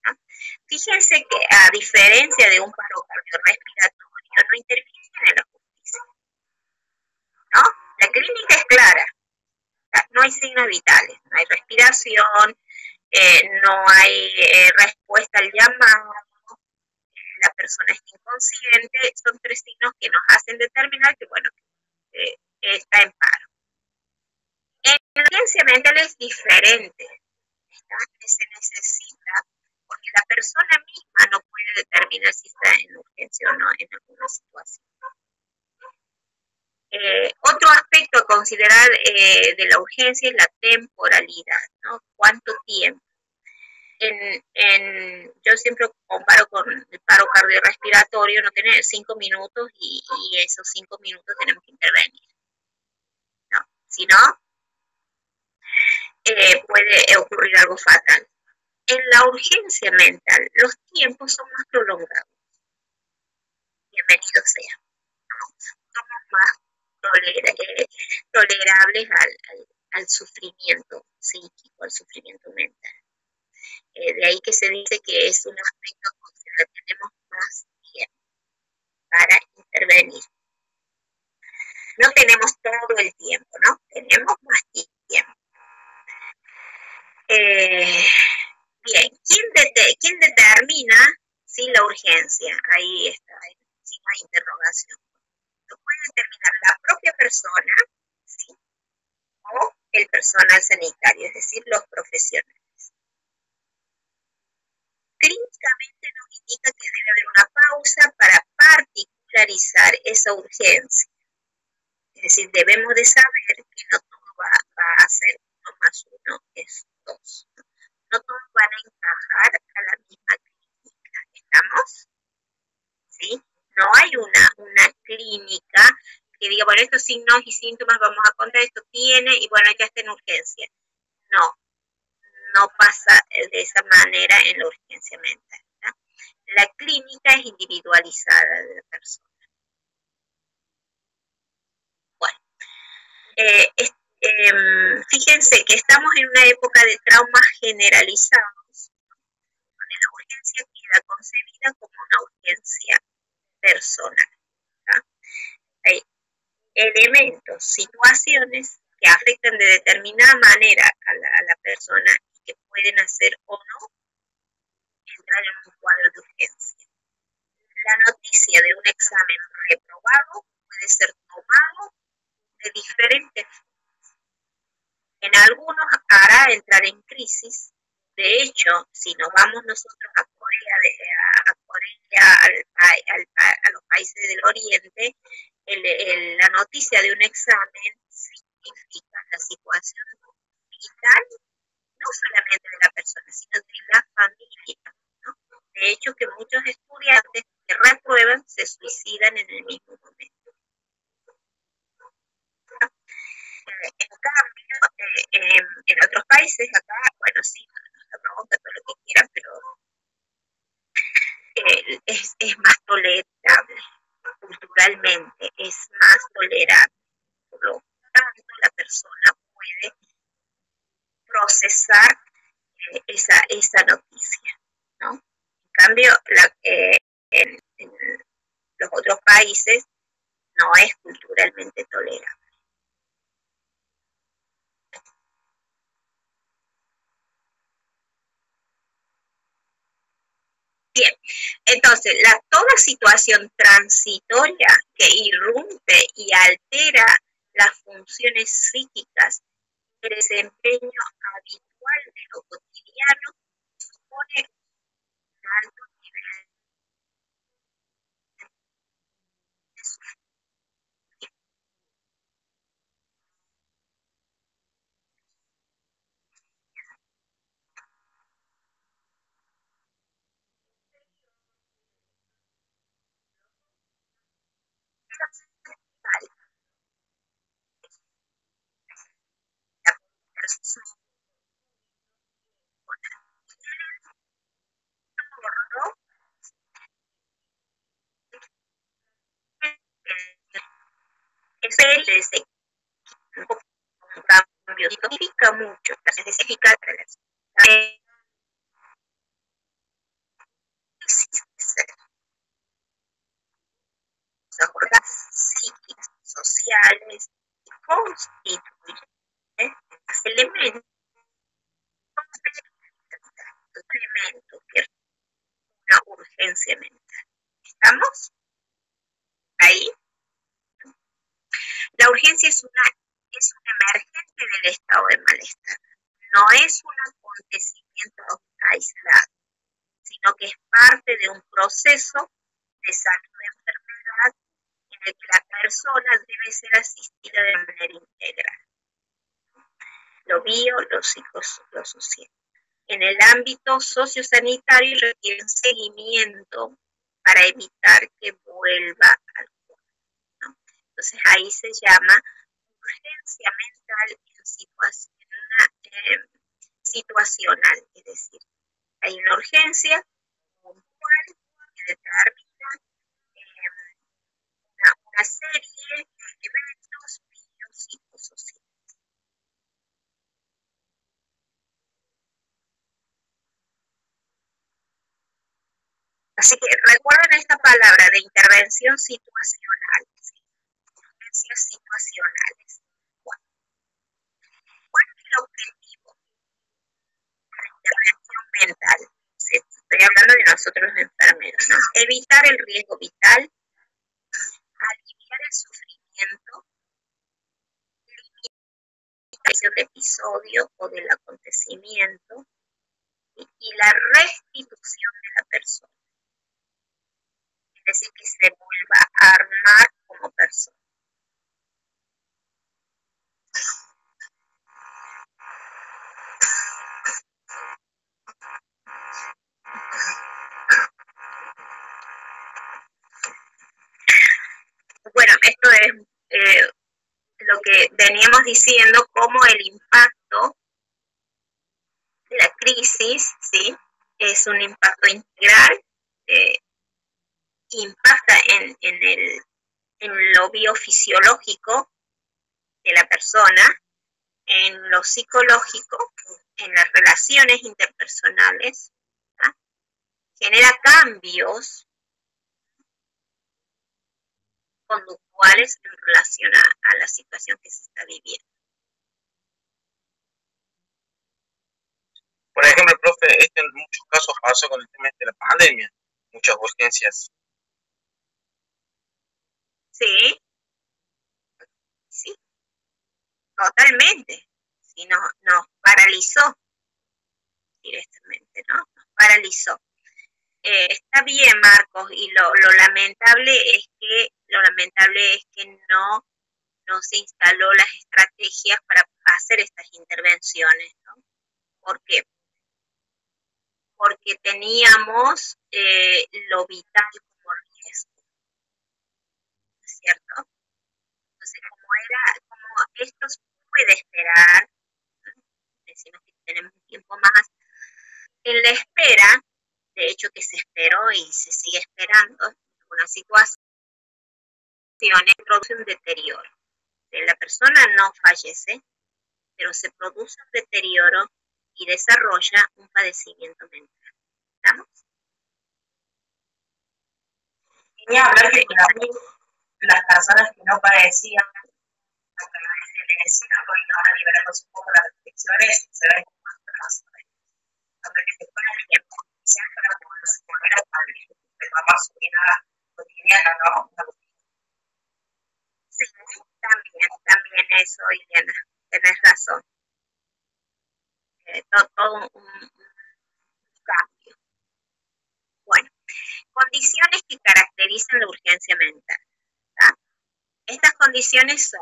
¿no? Fíjense que a diferencia de un paro cardiorrespiratorio, no interviene en la justicia, ¿no? La clínica es clara, no hay signos vitales, no hay respiración, no hay respuesta al llamado, la persona está inconsciente, son 3 signos que nos hacen determinar que, bueno, está en paro. En la urgencia mental es diferente, ¿está? Se necesita, porque la persona misma no puede determinar si está en urgencia o no en alguna situación. Otro aspecto a considerar de la urgencia es la temporalidad, ¿no? ¿Cuánto tiempo? Yo siempre comparo con el paro cardiorrespiratorio, no tener 5 minutos y esos 5 minutos tenemos que intervenir. ¿No? Si no, puede ocurrir algo fatal. En la urgencia mental, los tiempos son más prolongados. Bienvenido sea. Somos más tolerables al sufrimiento psíquico, al sufrimiento mental. De ahí que se dice que es un aspecto que tenemos más tiempo para intervenir. No tenemos todo el tiempo, ¿no? Tenemos más tiempo. Bien, ¿quién determina la urgencia? Ahí está, sin más interrogación. Lo puede determinar la propia persona, ¿sí? O el personal sanitario, es decir, los profesionales. Clínicamente nos indica que debe haber una pausa para particularizar esa urgencia. Es decir, debemos de saber que no todo va a ser 1 más 1 es 2. No todos van a encajar a la misma clínica. ¿Estamos? ¿Sí? No hay una clínica que diga, bueno, estos signos y síntomas vamos a contar, esto tiene, y bueno, ya está en urgencia. No pasa de esa manera en la urgencia mental. ¿No? La clínica es individualizada de la persona. Bueno, fíjense que estamos en una época de traumas generalizados, donde la urgencia queda concebida como una urgencia personal. ¿No? Hay elementos, situaciones que afectan de determinada manera a la persona y que pueden hacer o no entrar en un cuadro de urgencia. La noticia de un examen reprobado puede ser tomado de diferentes formas. En algunos hará entrar en crisis. De hecho, si nos vamos nosotros a Corea, a los países del Oriente, la noticia de un examen significa la situación vital, no solamente de la persona, sino de la familia. ¿No? De hecho, que muchos estudiantes que reprueban se suicidan en el mismo momento. ¿No? En cambio, en otros países, acá, bueno, sí, la pregunta todo lo que quieran, pero es más tolerable, culturalmente es más tolerable. Por lo tanto, la persona puede procesar esa noticia, ¿no? En cambio, en los otros países no es culturalmente tolerable. Bien, entonces, toda situación transitoria que irrumpe y altera las funciones psíquicas del desempeño habitual de lo cotidiano supone un alto nivel de sufrimiento. La persona con ese un cambio significa mucho, significa jornadas psíquicas, sociales, constituyen elementos que es una urgencia mental. ¿Estamos? Ahí. La urgencia es un emergente del estado de malestar. No es un acontecimiento aislado, sino que es parte de un proceso de salud de enfermedad en el que la persona debe ser asistida de manera integral. Lo bio, lo psico, lo social. en el ámbito sociosanitario y requieren seguimiento para evitar que vuelva al cuerpo, ¿no? Entonces ahí se llama urgencia mental en situacional, es decir, hay una urgencia puntual que determina una serie de eventos biopsicosociales. Así que recuerden esta palabra de intervención situacional, ¿sí? Urgencias situacionales. Bueno, ¿cuál es el objetivo de la intervención mental? Sí, estoy hablando de nosotros los enfermeros, ¿no? Evitar el riesgo vital, aliviar el sufrimiento, limitación del episodio o del acontecimiento y la restitución de la persona. Es decir, que se vuelva a armar como persona. Bueno, esto es lo que veníamos diciendo, como el impacto de la crisis, ¿sí? Es un impacto integral, impacta en lo biofisiológico de la persona, en lo psicológico, en las relaciones interpersonales, ¿tá? Genera cambios conductuales en relación a la situación que se está viviendo. Por ejemplo, profe, esto en muchos casos pasó con el tema de la pandemia, muchas urgencias. Sí, sí, totalmente. Sí, nos paralizó directamente, ¿no? Nos paralizó. Está bien, Marcos, y lo lamentable es que no se instaló las estrategias para hacer estas intervenciones, ¿no? ¿Por qué? Porque teníamos lo vital como riesgo, ¿cierto? Entonces, como esto se puede esperar, decimos que tenemos un tiempo más, en la espera, de hecho que se esperó y se sigue esperando, una situación produce un deterioro. La persona no fallece, pero se produce un deterioro y desarrolla un padecimiento mental. ¿Estamos? Quería hablar que las personas que no padecían enfermedades hoy ahora liberándose un poco las restricciones, se ven como más personas. Cuando que se pone el tiempo, quizás para poderse volver a retomar su vida cotidiana, ¿no? Sí, también eso, Iliana, tenés razón. Todo un cambio. Bueno, condiciones que caracterizan la urgencia mental, ¿tá? Estas condiciones son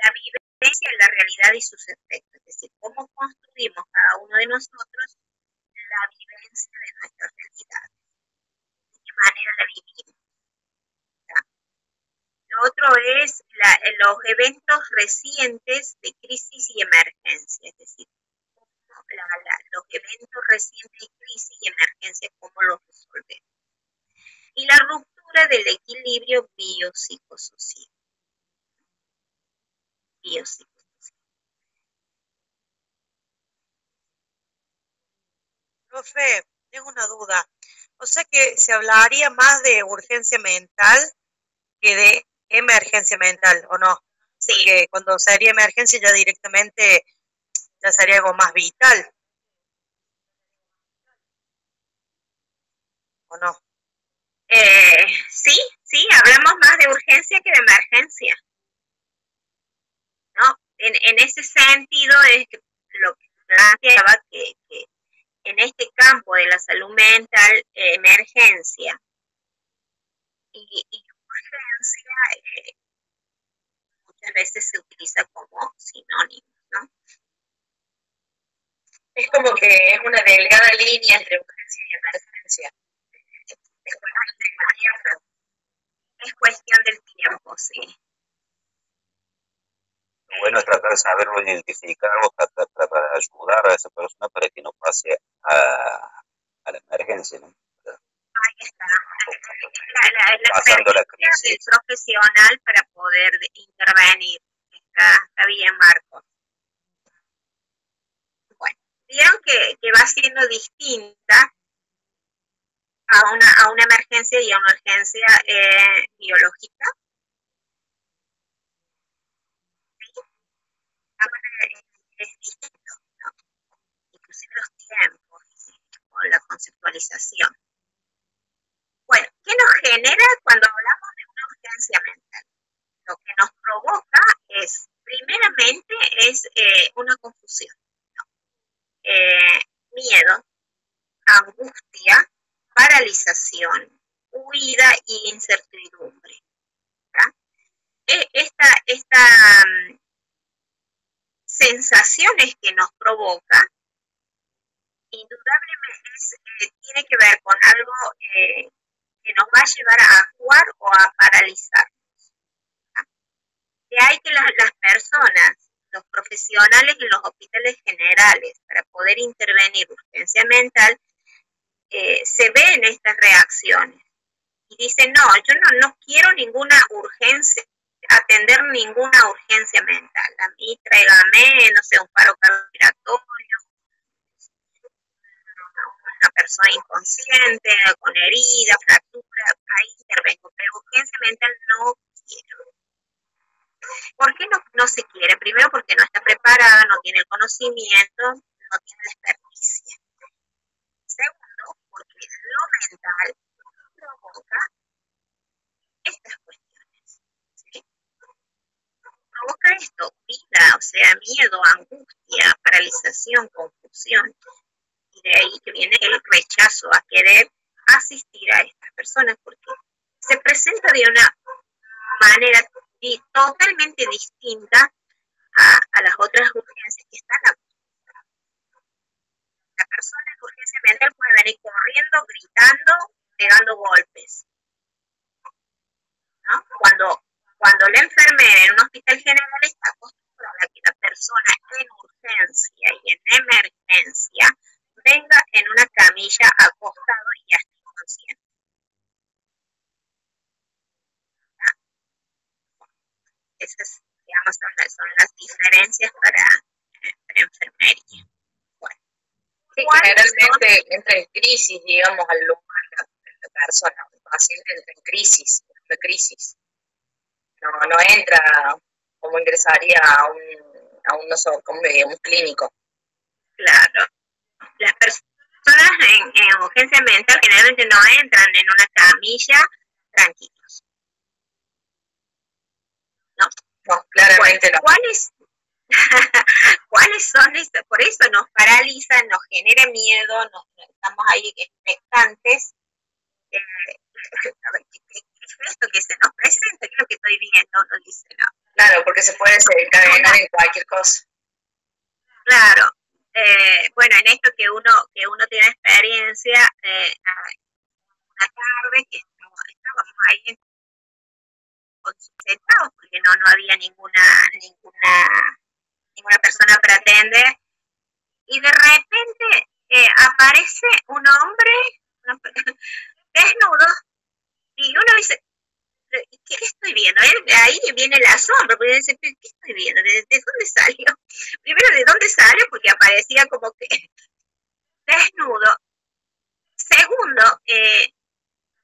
la vivencia de la realidad y sus efectos, es decir, cómo construimos cada uno de nosotros la vivencia de nuestra realidad, de qué manera la vivimos. ¿Tá? Lo otro es los eventos recientes de crisis y emergencia, es decir, los eventos recientes de crisis y emergencia, cómo los resolvemos. Y la ruptura del equilibrio biopsicosocial. Profe, tengo una duda. O sea que se hablaría más de urgencia mental que de emergencia mental, ¿o no? Sí. Porque cuando sería emergencia ya directamente ya sería algo más vital, ¿o no? Sí, hablamos más de urgencia que de emergencia, ¿no? En ese sentido es que lo que planteaba que en este campo de la salud mental, emergencia y urgencia muchas veces se utiliza como sinónimos, ¿no? como que es una delgada línea entre urgencia y emergencia. Es cuestión del tiempo, sí. Lo bueno es tratar de saberlo, identificarlo, tratar de ayudar a esa persona para que no pase a la emergencia, ¿no? Ahí está. La Pasando la experiencia del crisis. profesional para poder intervenir. Está bien, Marco. Bueno, vieron que va siendo distinta a una emergencia y a una urgencia biológica. ¿Sí? Ahora es distinto, ¿no? Inclusive los tiempos o la conceptualización. Bueno, ¿qué nos genera cuando hablamos de una urgencia mental? Lo que nos provoca es, primeramente, una confusión, ¿no? Miedo, angustia, paralización, huida y incertidumbre. Esta sensaciones que nos provoca, indudablemente tiene que ver con algo que nos va a llevar a actuar o a paralizar. De ahí que las personas, los profesionales en los hospitales generales, para poder intervenir urgencia mental, se ven estas reacciones y dicen, no, yo no quiero ninguna urgencia, atender ninguna urgencia mental. A mí tráigame, no sé, un paro cardiorrespiratorio, una persona inconsciente, con herida, fractura, ahí intervengo, pero urgencia mental no quiero. ¿Por qué no se quiere? Primero porque no está preparada, no tiene el conocimiento, no tiene la experticia. Segundo, porque lo mental provoca estas cuestiones. ¿Sí? Provoca esto, vida, o sea, miedo, angustia, paralización, confusión. Y de ahí que viene el rechazo a querer asistir a estas personas, porque se presenta de una manera totalmente distinta a las otras urgencias que están acostumbradas. La persona en urgencia mental puede venir corriendo, gritando, pegando golpes, ¿no? Cuando la enfermera en un hospital general está acostumbrada a que la persona en urgencia y en emergencia venga en una camilla acostado y ya está inconsciente. Esas, digamos, son las diferencias para enfermería. Bueno, sí, generalmente entra en crisis, digamos, al lugar la persona, el paciente entra en crisis, No entra como ingresaría a un nosocomio, un clínico. Claro. Las personas en urgencia mental generalmente no entran en una camilla tranquilos. No, claramente no. ¿Cuáles son estos? Por eso nos paraliza, nos genera miedo, estamos ahí expectantes. A ver, ¿qué es esto que se nos presenta? ¿Qué es lo que estoy viendo? Uno dice, no. Claro, porque se puede desencadenar en cualquier cosa. Claro. Bueno, en esto que uno tiene experiencia, una tarde que estábamos ahí concentrados porque no había ninguna persona para atender, y de repente aparece un hombre desnudo y uno dice, ¿qué estoy viendo? Ahí viene el asombro, porque dice, ¿qué estoy viendo? ¿De dónde salió? Primero, ¿de dónde salió? Porque aparecía como que desnudo. Segundo,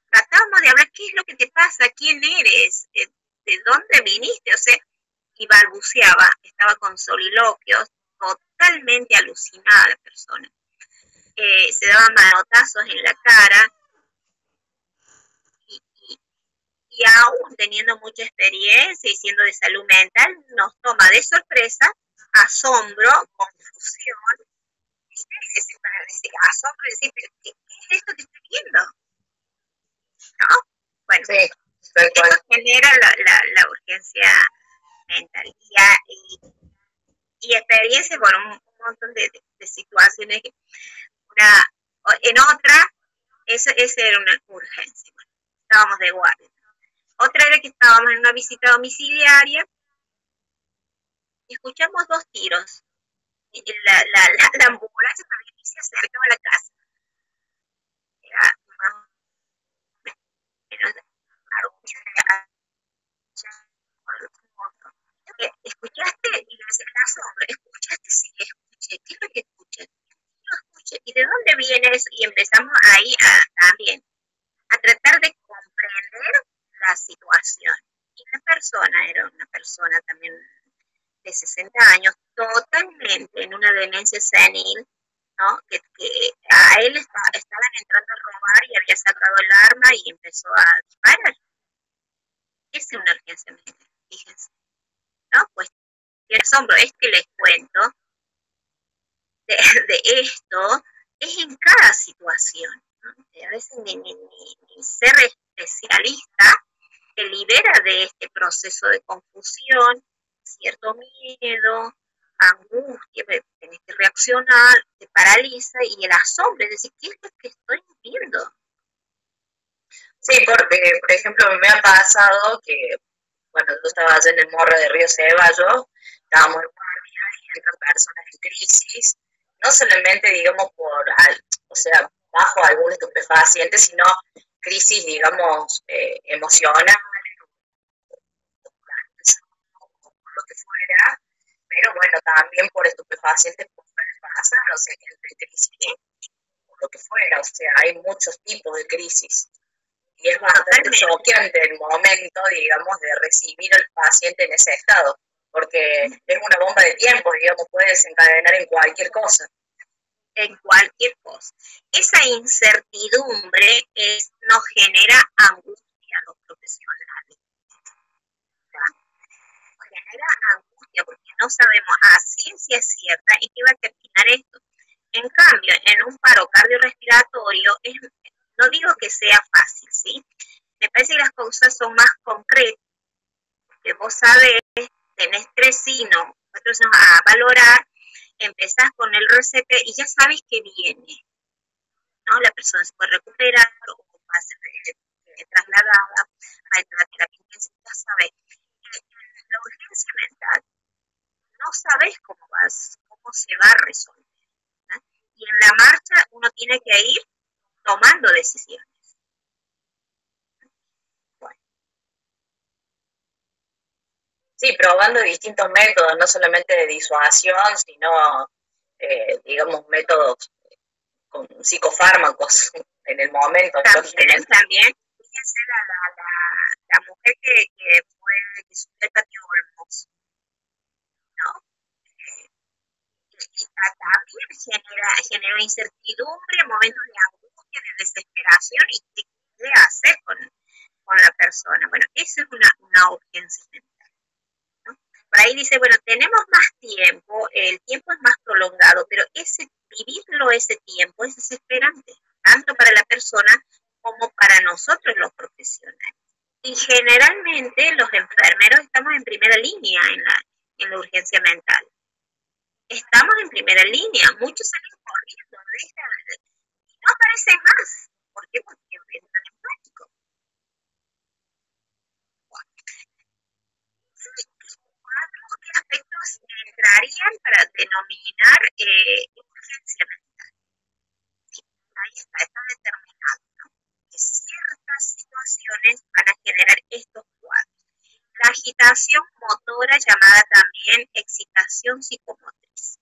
tratábamos de hablar, ¿qué es lo que te pasa? ¿Quién eres? ¿De dónde viniste? O sea, y balbuceaba, estaba con soliloquios, totalmente alucinada la persona. Se daban manotazos en la cara, y aún teniendo mucha experiencia y siendo de salud mental, nos toma de sorpresa, asombro, confusión, asombro, decir, ¿qué es esto que estoy viendo? ¿No? Bueno, sí, eso genera la urgencia mental y experiencias, bueno, montón de situaciones. En otra, esa era una urgencia. Bueno, estábamos de guardia. Otra era que estábamos en una visita domiciliaria y escuchamos 2 tiros. Y la ambulancia también se acercaba a la casa. Era más o menos ¿escuchaste? Y le decía el asombro, ¿escuchaste? Sí, escuché. ¿Qué es lo que escuché? No escuché. ¿Y de dónde viene eso? Y empezamos ahí también a tratar de comprender la situación. Y la persona era una persona también de 60 años, totalmente en una demencia senil, ¿no? Que a él estaban entrando a robar y había sacado el arma y empezó a disparar. Es una urgencia médica, fíjense, ¿no? Pues el asombro es que les cuento de esto es en cada situación, ¿no? A veces ni ser especialista te libera de este proceso de confusión, cierto miedo, angustia, tenés que reaccionar, te paraliza y el asombro, es decir, ¿qué es lo que estoy viendo? Sí, porque, por ejemplo, me ha pasado que, bueno, yo estaba allá en el Morro de Río Ceballos, estábamos en guardia y entran personas en crisis, no solamente, digamos, o sea, bajo algún estupefaciente, sino crisis, digamos, emocionales, lo que fuera, pero bueno, también por estupefacientes puede pasar, o sea, que entre crisis o lo que fuera, o sea, hay muchos tipos de crisis. Y es bastante choqueante el momento, digamos, de recibir al paciente en ese estado, porque es una bomba de tiempo, digamos, puede desencadenar en cualquier cosa. En cualquier cosa. Esa incertidumbre nos genera angustia a los profesionales. Nos genera angustia porque no sabemos a ciencia cierta en qué va a terminar esto. En cambio, en un paro cardiorrespiratorio, no digo que sea fácil, ¿sí? Me parece que las cosas son más concretas, porque vos sabés, tenés 3 signos, 4 signos a valorar, empezás con el RCP y ya sabes que viene, ¿no? La persona se puede recuperar o va a ser trasladada a la terapia intensiva, ya sabes. La urgencia mental, no sabes cómo se va a resolver, ¿no? Y en la marcha uno tiene que ir tomando decisiones. Bueno. Sí, probando distintos métodos, no solamente de disuasión, sino, digamos, métodos con psicofármacos en el momento. También, fíjense la mujer que sufrió el Olmos, ¿no? También genera incertidumbre, momentos de angustia, de desesperación y qué hacer con la persona. Bueno, eso es una urgencia mental, ¿no? Por ahí dice, bueno, tenemos más tiempo, el tiempo es más prolongado, pero vivirlo ese tiempo es desesperante, tanto para la persona como para nosotros los profesionales. Y generalmente los enfermeros estamos en primera línea en la urgencia mental. Estamos en primera línea, muchos salen corriendo, y no aparecen más. ¿Por qué? Porque entran en pánico. ¿Qué aspectos entrarían para denominar urgencia mental? Sí, ahí está determinado, ¿no? Que ciertas situaciones van a generar estos cuadros. La agitación motora, llamada también excitación psicomotriz.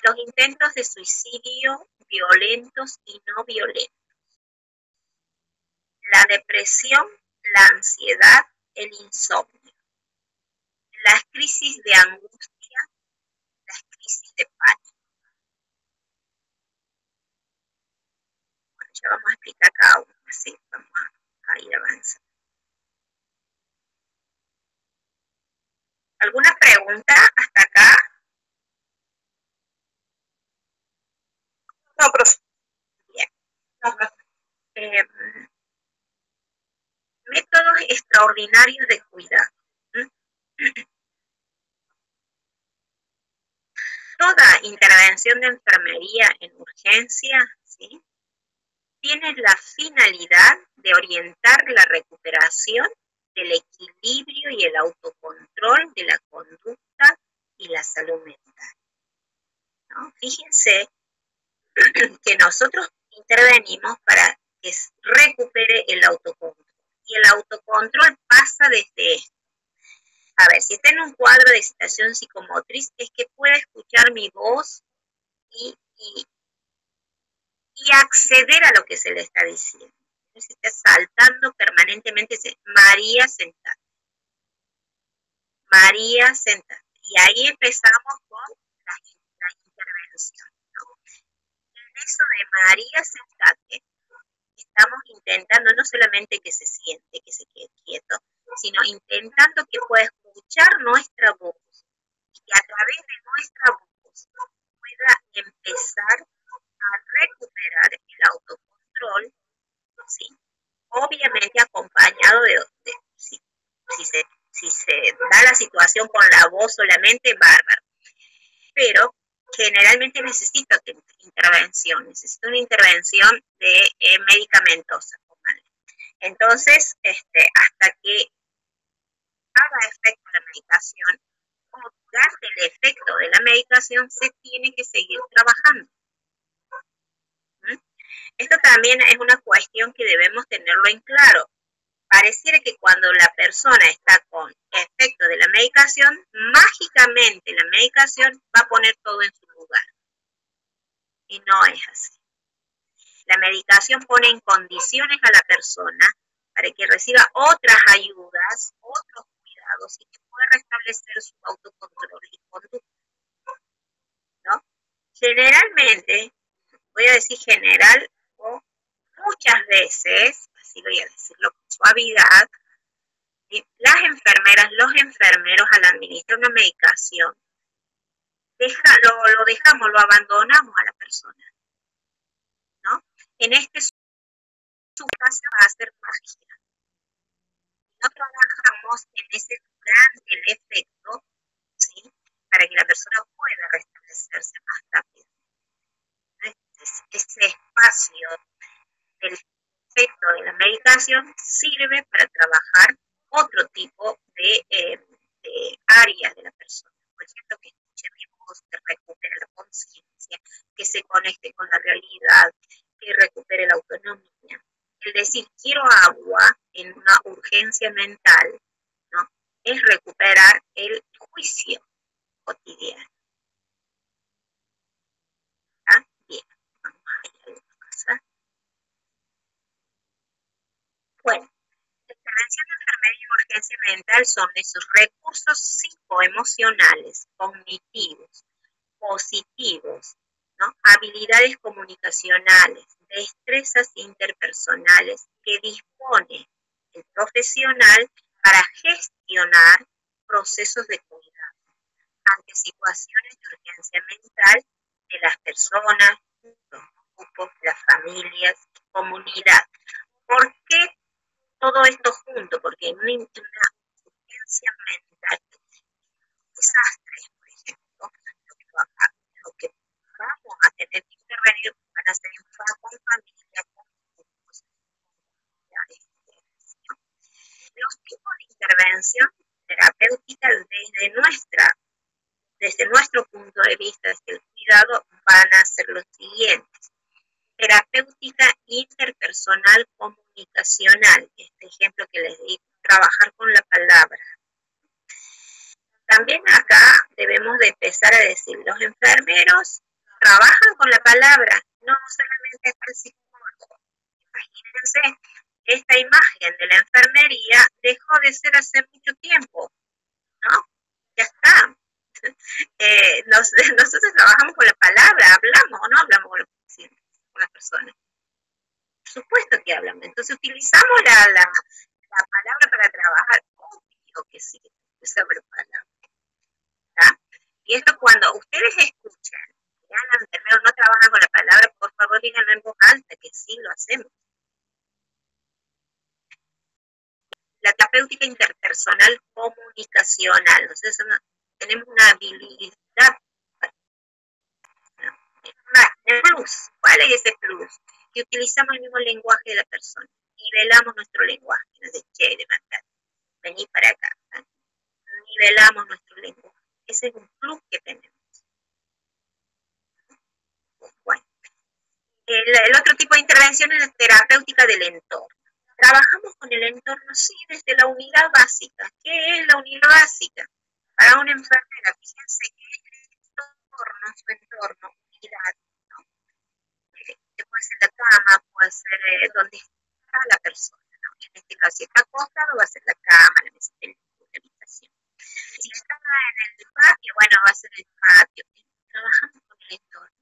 Los intentos de suicidio violentos y no violentos. La depresión, la ansiedad, el insomnio. Las crisis de angustia, las crisis de pánico. Bueno, ya vamos a explicar cada uno, así vamos a ir avanzando. ¿Alguna pregunta hasta acá? No, profe. Bien. No, profe. Métodos extraordinarios de cuidado. intervención de enfermería en urgencia, ¿sí?, tiene la finalidad de orientar la recuperación del equilibrio y el autocontrol de la conducta y la salud mental, ¿no? Fíjense que nosotros intervenimos para que recupere el autocontrol. Y el autocontrol pasa desde esto. A ver, si está en un cuadro de excitación psicomotriz, es que pueda escuchar mi voz y acceder a lo que se le está diciendo. Se está saltando permanentemente, dice, María, sentate. María, sentate. Y ahí empezamos con la intervención, ¿no? En eso de María, sentate, estamos intentando no solamente que se siente, que se quede quieto, sino intentando que pueda escuchar nuestra voz y que a través de nuestra voz pueda empezar a recuperar el autocontrol, ¿sí? Obviamente acompañado de si se da la situación con la voz solamente, bárbaro. Pero generalmente necesita una intervención de medicamentosa. Entonces, hasta que haga efecto la medicación o durante el efecto de la medicación, se tiene que seguir trabajando. Esto también es una cuestión que debemos tenerlo en claro. Pareciera que cuando la persona está con efecto de la medicación, mágicamente la medicación va a poner todo en su lugar. Y no es así. La medicación pone en condiciones a la persona para que reciba otras ayudas, otros cuidados y que pueda restablecer su autocontrol y conducta, ¿no? Generalmente, voy a decir general o muchas veces, así voy a decirlo con suavidad, las enfermeras, los enfermeros al administrar una medicación, lo dejamos, lo abandonamos a la persona, ¿no? En su caso va a ser magia. No trabajamos en ese durante el efecto, ¿sí?, para que la persona pueda restablecerse más rápido. Ese espacio del efecto de la medicación sirve para trabajar otro tipo de áreas de la persona. Por ejemplo, que escuche mi voz, que recupere la conciencia, que se conecte con la realidad, que recupere la autonomía. El decir quiero agua en una urgencia mental, ¿no?, es recuperar el juicio cotidiano. ¿Ah? Bien, vamos a ir a otra cosa. Bueno, la intervención de enfermería en urgencia mental son esos recursos psicoemocionales, cognitivos, positivos, ¿no?, habilidades comunicacionales, destrezas interpersonales que dispone el profesional para gestionar procesos de cuidado ante situaciones de urgencia mental de las personas, los grupos, las familias, comunidad. ¿Por qué todo esto junto? Porque en una urgencia mental, desastres, por ejemplo, lo que vamos a tener que intervenir van a ser con familias, con grupos, con comunidades. Los tipos de intervención terapéutica desde nuestro punto de vista, desde el cuidado, van a ser los siguientes. Terapéutica interpersonal comunicacional, este ejemplo que les di, trabajar con la palabra. También acá debemos de empezar a decir, los enfermeros trabajan con la palabra, no solamente está el psicólogo. Imagínense, esta imagen de la enfermería dejó de ser hace mucho tiempo, ¿no? Ya está. Nosotros trabajamos con la palabra, hablamos o no hablamos con los pacientes, con las personas. Por supuesto que hablamos. Entonces utilizamos la palabra para trabajar. Obvio que sí, sobre palabra. ¿Está? Y esto cuando ustedes escuchan que al enfermero no trabaja con la palabra, por favor díganlo en voz alta, que sí lo hacemos. La terapéutica interpersonal comunicacional. Nosotros tenemos una habilidad El plus, ¿cuál es ese plus? Que utilizamos el mismo lenguaje de la persona, nivelamos nuestro lenguaje, no sé, che, levantate, vení para acá, ¿eh? Nivelamos nuestro lenguaje, ese es un plus que tenemos. Bueno, el otro tipo de intervención es la terapéutica del entorno. Trabajamos con el entorno, sí, desde la unidad básica. ¿Qué es la unidad básica? Para una enfermera, fíjense que su entorno, unidad, ¿no? Que puede ser la cama, puede ser donde está la persona, ¿no? En este caso, si está acostado, va a ser la cama, la mesa de la habitación. Si está en el patio, bueno, va a ser el patio. Trabajamos con el entorno.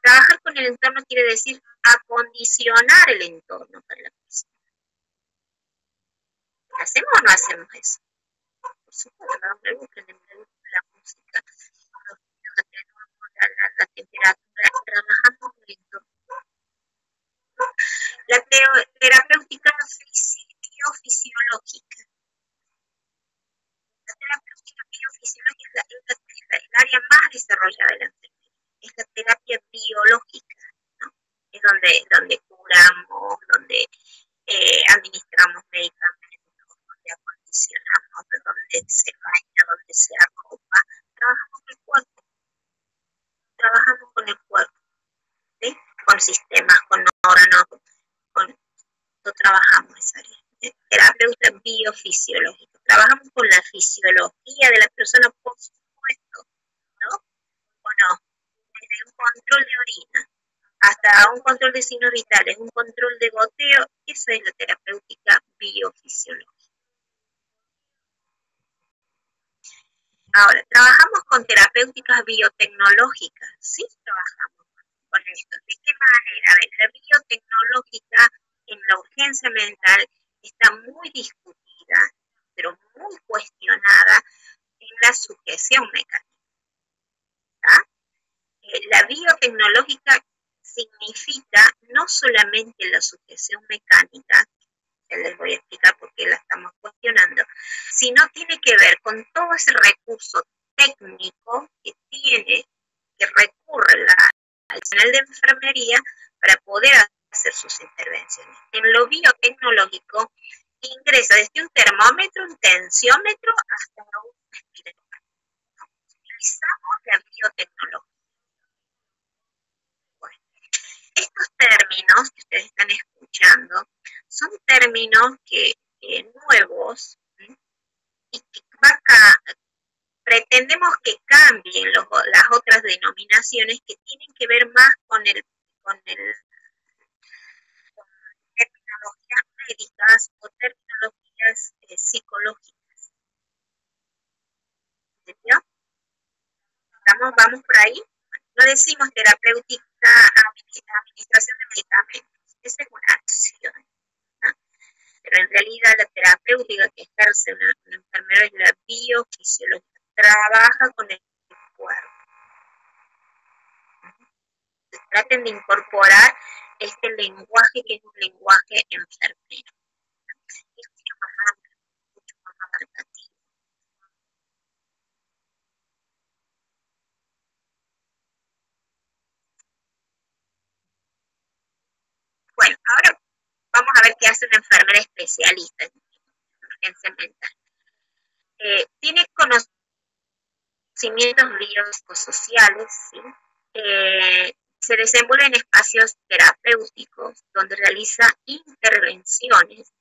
Trabajar con el entorno quiere decir acondicionar el entorno para la persona. ¿Hacemos o no hacemos eso? Por supuesto, no me busquen la música, la temperatura, trabajamos con el entorno. La terapéutica biofisiológica. La terapéutica biofisiológica es el área más desarrollada de la enfermedad. Es la terapia biológica, ¿no? Es donde curamos, donde administramos medicamentos, donde acondicionamos, donde se baña, donde se arropa. Trabajamos con el cuerpo. Trabajamos con el cuerpo, ¿sí? Con sistemas, con órganos, trabajamos esa área. Terapeuta biofisiológico. Trabajamos con la fisiología de la persona, por supuesto, ¿no? ¿O no? Desde un control de orina hasta un control de signos vitales, un control de goteo, eso es la terapéutica biofisiológica. Ahora, trabajamos con terapéuticas biotecnológicas, sí trabajamos con esto. ¿De qué manera? A ver, la biotecnológica en la urgencia mental está muy discutida, pero muy cuestionada en la sujeción mecánica. La biotecnológica significa no solamente la sujeción mecánica, que les voy a explicar por qué la estamos cuestionando, sino tiene que ver con todo ese recurso técnico que recurre al personal de enfermería para poder hacer sus intervenciones. En lo biotecnológico ingresa desde un termómetro, un tensiómetro, hasta un espirómetro. Utilizamos la biotecnología. Bueno, estos términos que ustedes están escuchando son términos nuevos y que pretendemos que cambien las otras denominaciones que tienen que ver más con terminologías médicas o terminologías psicológicas. ¿Entendió? Vamos por ahí. No decimos terapéutica administración de medicamentos. Esa es una acción. Pero en realidad la terapéutica que ejerce una enfermera es la biofisiología. Trabaja con el cuerpo. Traten de incorporar este lenguaje que es un lenguaje enfermero. Es mucho más amplio, mucho más abarcativo. Bueno, ahora vamos a ver qué hace una enfermera especialista en urgencia mental. Tiene conocimientos biopsicosociales, ¿sí? Se desenvuelve en espacios terapéuticos donde realiza intervenciones,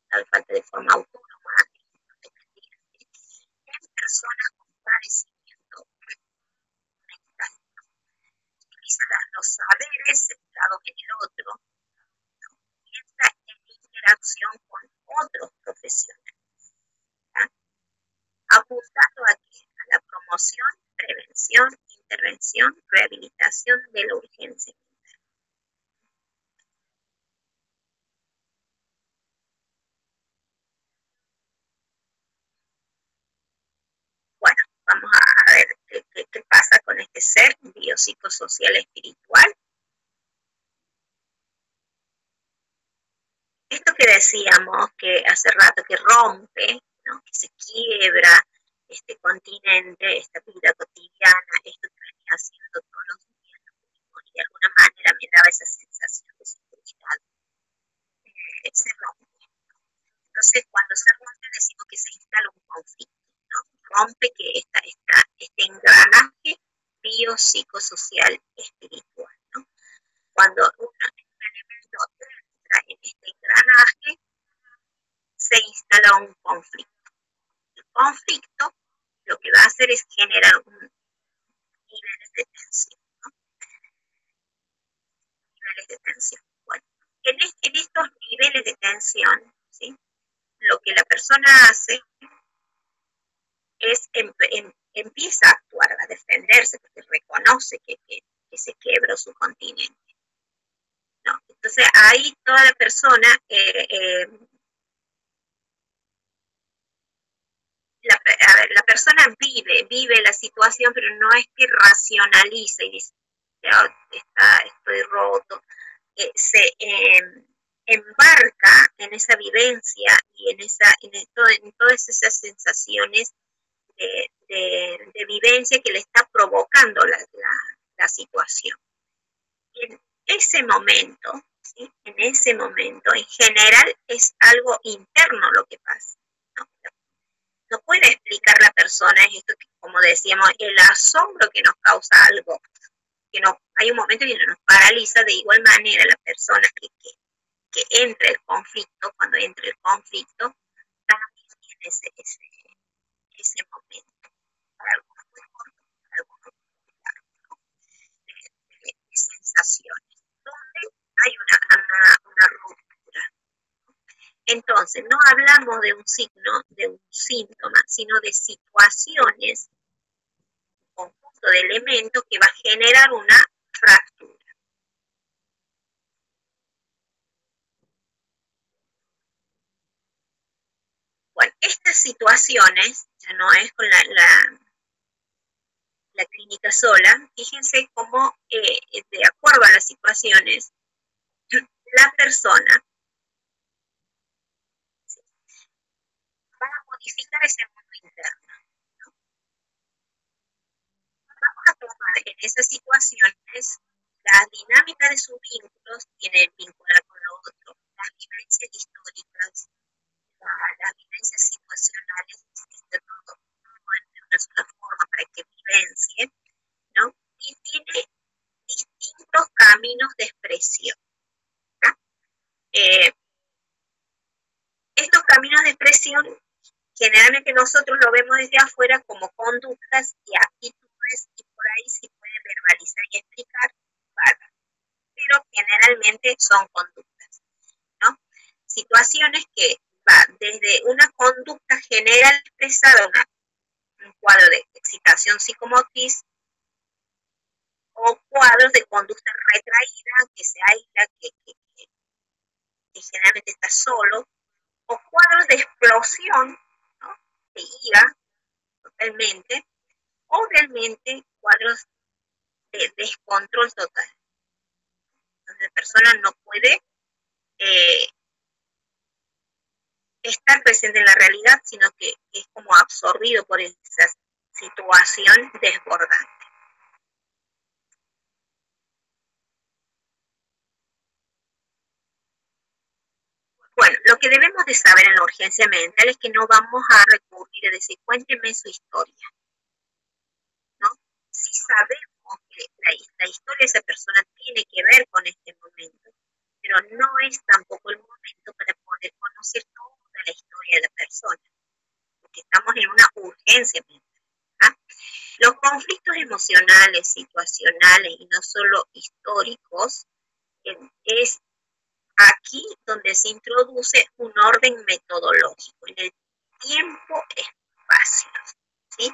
tal falta de forma autónoma, independiente, en personas con padecimiento mental. Utiliza los saberes centrados en el otro, y entra en interacción con otros profesionales, apuntando a la promoción, prevención, intervención, rehabilitación de la urgencia mental. Bueno, vamos a ver qué pasa con este ser biopsicosocial espiritual. Esto que decíamos que hace rato que rompe, ¿no? Que se quiebra este continente, esta vida cotidiana, esto que haciendo todos los días lo mismo y de alguna manera me daba esa sensación de seguridad, se rompe. Entonces, cuando se rompe, decimos que se instala un conflicto, ¿no? Rompe que este engranaje biopsicosocial espiritual, ¿no? Cuando un elemento entra en este engranaje, se instala un conflicto. El conflicto lo que va a hacer es generar niveles de tensión, ¿no? Niveles de tensión. Bueno, en estos niveles de tensión, ¿sí? Lo que la persona hace es empieza a actuar, a defenderse, porque reconoce que se quebró su continente, ¿no? Entonces ahí toda la persona la persona vive la situación, pero no es que racionaliza y dice, estoy roto, se embarca en esa vivencia y en todas esas sensaciones de vivencia que le está provocando la situación. Y en ese momento, ¿sí? En ese momento, en general, es algo interno lo que pasa, ¿no? No puede explicar la persona esto que, como decíamos, el asombro que nos causa algo, hay un momento que nos paraliza. De igual manera la persona que entra el conflicto, cuando entra el conflicto, también tiene ese momento, para algunos muy corto, para algunos muy largo, ¿no? de sensaciones, donde hay una ruptura. Entonces, no hablamos de un signo, de un síntoma, sino de situaciones, un conjunto de elementos que va a generar una fractura. Bueno, estas situaciones, ya no es con la clínica sola, fíjense cómo, de acuerdo a las situaciones, la persona va a modificar ese mundo interno, ¿no? Vamos a tomar en esas situaciones la dinámica de sus vínculos, tiene vincular con lo otro, las vivencias históricas, las vivencias situacionales, todo en una sola forma para que vivencie, ¿no? Y tiene distintos caminos de expresión, ¿no? Estos caminos de expresión generalmente nosotros lo vemos desde afuera como conductas y actitudes, y por ahí se puede verbalizar y explicar, ¿vale? Pero generalmente son conductas, ¿no? Situaciones que van desde una conducta general expresada, un cuadro de excitación psicomotriz, o cuadros de conducta retraída, que se aísla, que generalmente está solo, o cuadros de explosión, ¿no? De ira, totalmente, o realmente cuadros de descontrol total, donde la persona no puede estar presente en la realidad, sino que es como absorbido por esa situación desbordante. Bueno, lo que debemos de saber en la urgencia mental es que no vamos a recurrir a decir, cuénteme su historia, ¿no? Sí sabemos que la historia de esa persona tiene que ver con este momento, pero no es tampoco el momento para poder conocer toda la historia de la persona, porque estamos en una urgencia mental, ¿ah? Los conflictos emocionales, situacionales y no solo históricos, es aquí donde se introduce un orden metodológico en el tiempo-espacio, ¿sí?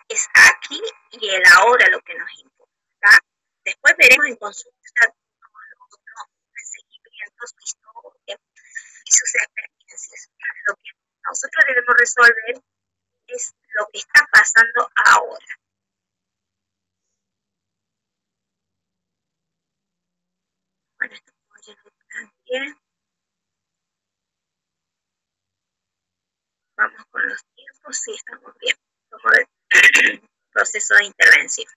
Es aquí y el ahora lo que nos importa. Después veremos en consulta los seguimientos, su historia y sus experiencias. Lo que nosotros debemos resolver es lo que está pasando ahora. Bueno, esto ya lo planteé. Vamos con los tiempos, sí, estamos bien. Como el proceso de intervención.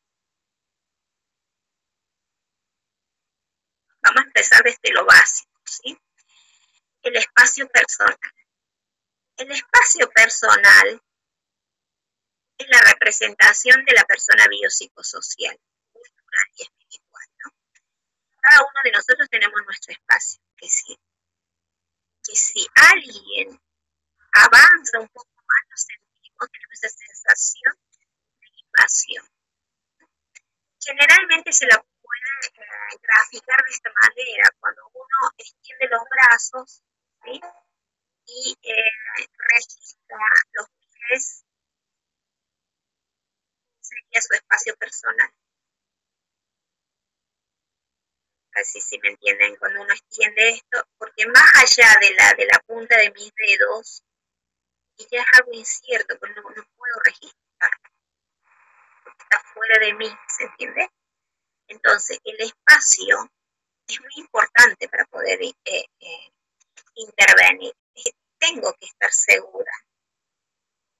Vamos a empezar desde lo básico, ¿sí? El espacio personal. El espacio personal es la representación de la persona biopsicosocial, cultural y espiritual, ¿no? Cada uno de nosotros tenemos nuestro espacio, que si alguien avanza un poco más, nos sentimos, tenemos esa sensación de invasión. Generalmente se la puede graficar de esta manera, cuando uno extiende los brazos, ¿sí? Y registra los pies, sería su espacio personal. Así si me entienden, cuando uno extiende esto, porque más allá de la punta de mis dedos, y ya es algo incierto, porque no puedo registrar, porque está fuera de mí, ¿se entiende? Entonces, el espacio es muy importante para poder intervenir. Tengo que estar segura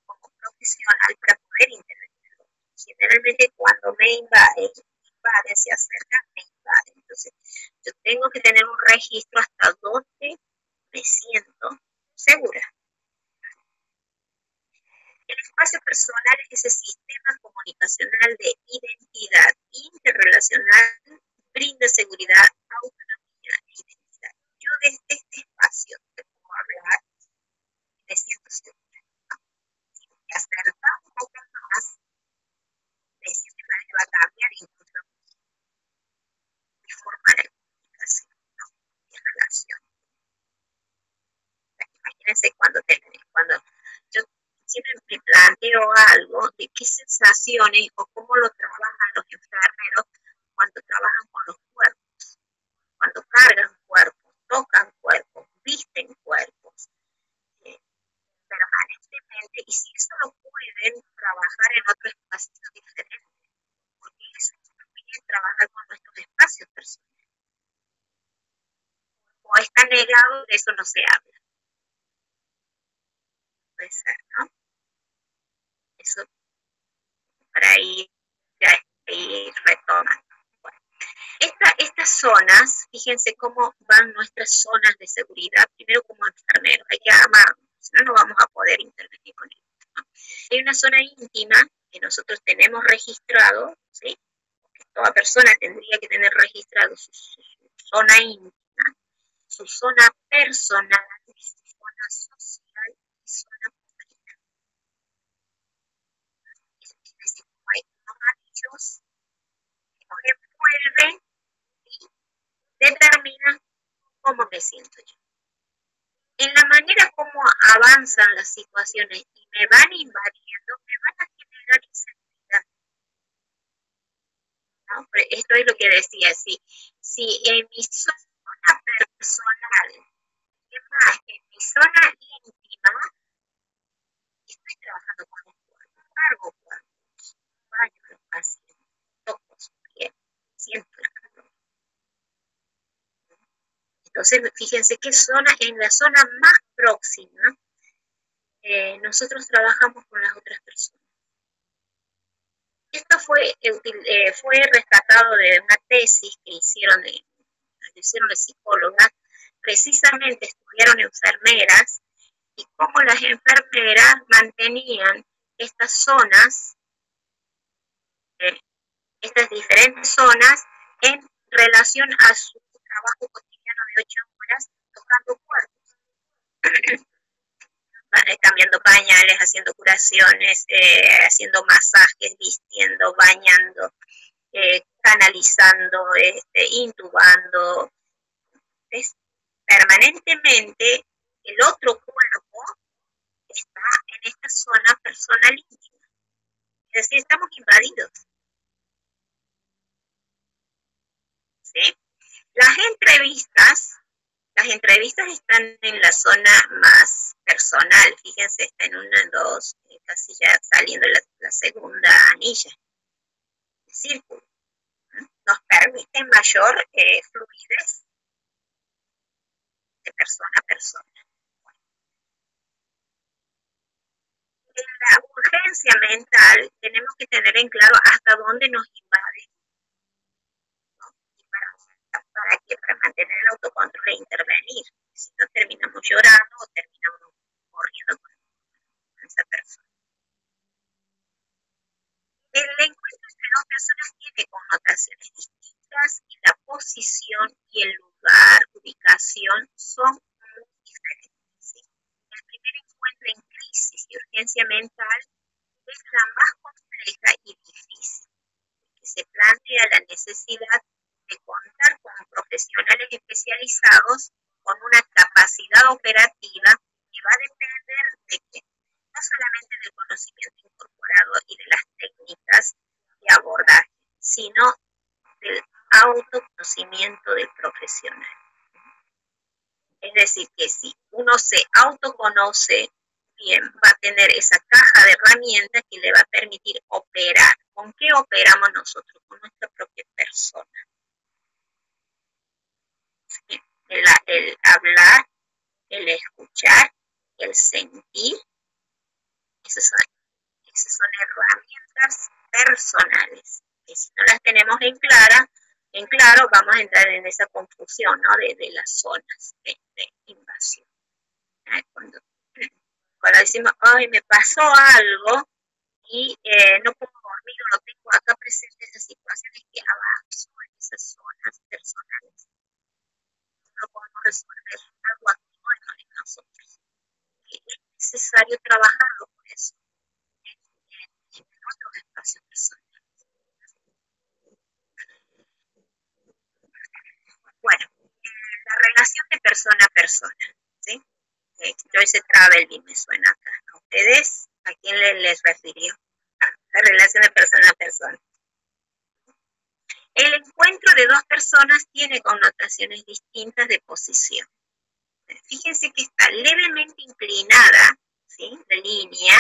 como profesional para poder intervenir. Generalmente cuando me invaden, se acercan, me invaden. Entonces, yo tengo que tener un registro hasta donde me siento segura. El espacio personal es ese sistema comunicacional de identidad interrelacional, brinda seguridad, autonomía e identidad. Yo desde este espacio te puedo hablar y me siento segura. Si me acerca un poco más, de cierta manera va a cambiar incluso mi forma de comunicación, ¿no? Mi relación. Imagínense cuando yo siempre me planteo algo de qué sensaciones o cómo lo trabajan los enfermeros cuando trabajan con los cuerpos, cuando cargan cuerpos, tocan cuerpos, visten cuerpos permanentemente, y si eso lo pueden trabajar en otro espacio diferente, porque eso incluye trabajar con nuestros espacios personales. O está negado, de eso no se habla. Puede ser, ¿no? Eso para ir retomando. Bueno, estas zonas, fíjense cómo van nuestras zonas de seguridad, primero como enfermeros, hay que amarnos, si no, no vamos a poder intervenir con ellos, ¿no? Hay una zona íntima que nosotros tenemos registrado, ¿sí? Porque toda persona tendría que tener registrado su zona íntima, su zona personal, su zona social y zona pública. Es decir, hay unos anillos que nos envuelven y determinan cómo me siento yo. En la manera como avanzan las situaciones y me van invadiendo, me van a generar inseguridad, ¿no? Pero esto es lo que decía, si en mi zona personal, además en mi zona íntima, estoy trabajando con los cuerpos, cargo cuerpos, baño a los pacientes, toco su piel, siento el calor. Entonces, fíjense qué zona, en la zona más próxima, nosotros trabajamos con las otras personas. Esto fue rescatado de una tesis que hicieron de psicólogas, precisamente estudiaron enfermeras y cómo las enfermeras mantenían estas zonas, estas diferentes zonas, en relación a su trabajo cotidiano de 8 horas tocando cuerpos. Cambiando pañales, haciendo curaciones, haciendo masajes, vistiendo, bañando, canalizando, intubando. ¿Ves? Permanentemente el otro cuerpo está en esta zona personal íntima. Es decir, estamos invadidos. ¿Sí? Las entrevistas están en la zona más personal, fíjense, está en una, en dos, casi ya saliendo la segunda anilla, el círculo. Nos permite mayor fluidez de persona a persona. Bueno. En la urgencia mental tenemos que tener en claro hasta dónde nos invade, ¿no? Y para para mantener el autocontrol e intervenir. Si no, terminamos llorando o terminamos corriendo con esa persona. El encuentro entre dos personas tiene connotaciones distintas y la posición y el lugar, ubicación, son muy diferentes. ¿Sí? El primer encuentro en crisis y urgencia mental es la más compleja y difícil, que se plantea la necesidad de contar con profesionales especializados con una capacidad operativa que va a depender de que no solamente del conocimiento incorporado y de las técnicas de abordaje, sino del autoconocimiento del profesional. Es decir, que si uno se autoconoce bien, va a tener esa caja de herramientas que le va a permitir operar. ¿Con qué operamos nosotros? Con nuestra propia persona. ¿Sí? El hablar, el escuchar, el sentir, esas son herramientas personales, que si no las tenemos en claro, vamos a entrar en esa confusión, ¿no? de las zonas de invasión. Cuando decimos, ay, me pasó algo y no puedo dormir o no tengo acá presente esa situación, es que avanzo en esas zonas personales. No podemos resolver algo activo en nosotros. Es necesario trabajarlo por eso en otros espacios personales. Bueno, la relación de persona a persona, ¿sí? Joyce Travelby me suena acá. ¿A ustedes? ¿A quién les refirió? La relación de persona a persona. El encuentro de dos personas tiene connotaciones distintas de posición. Fíjense que está levemente inclinada, ¿sí? La línea,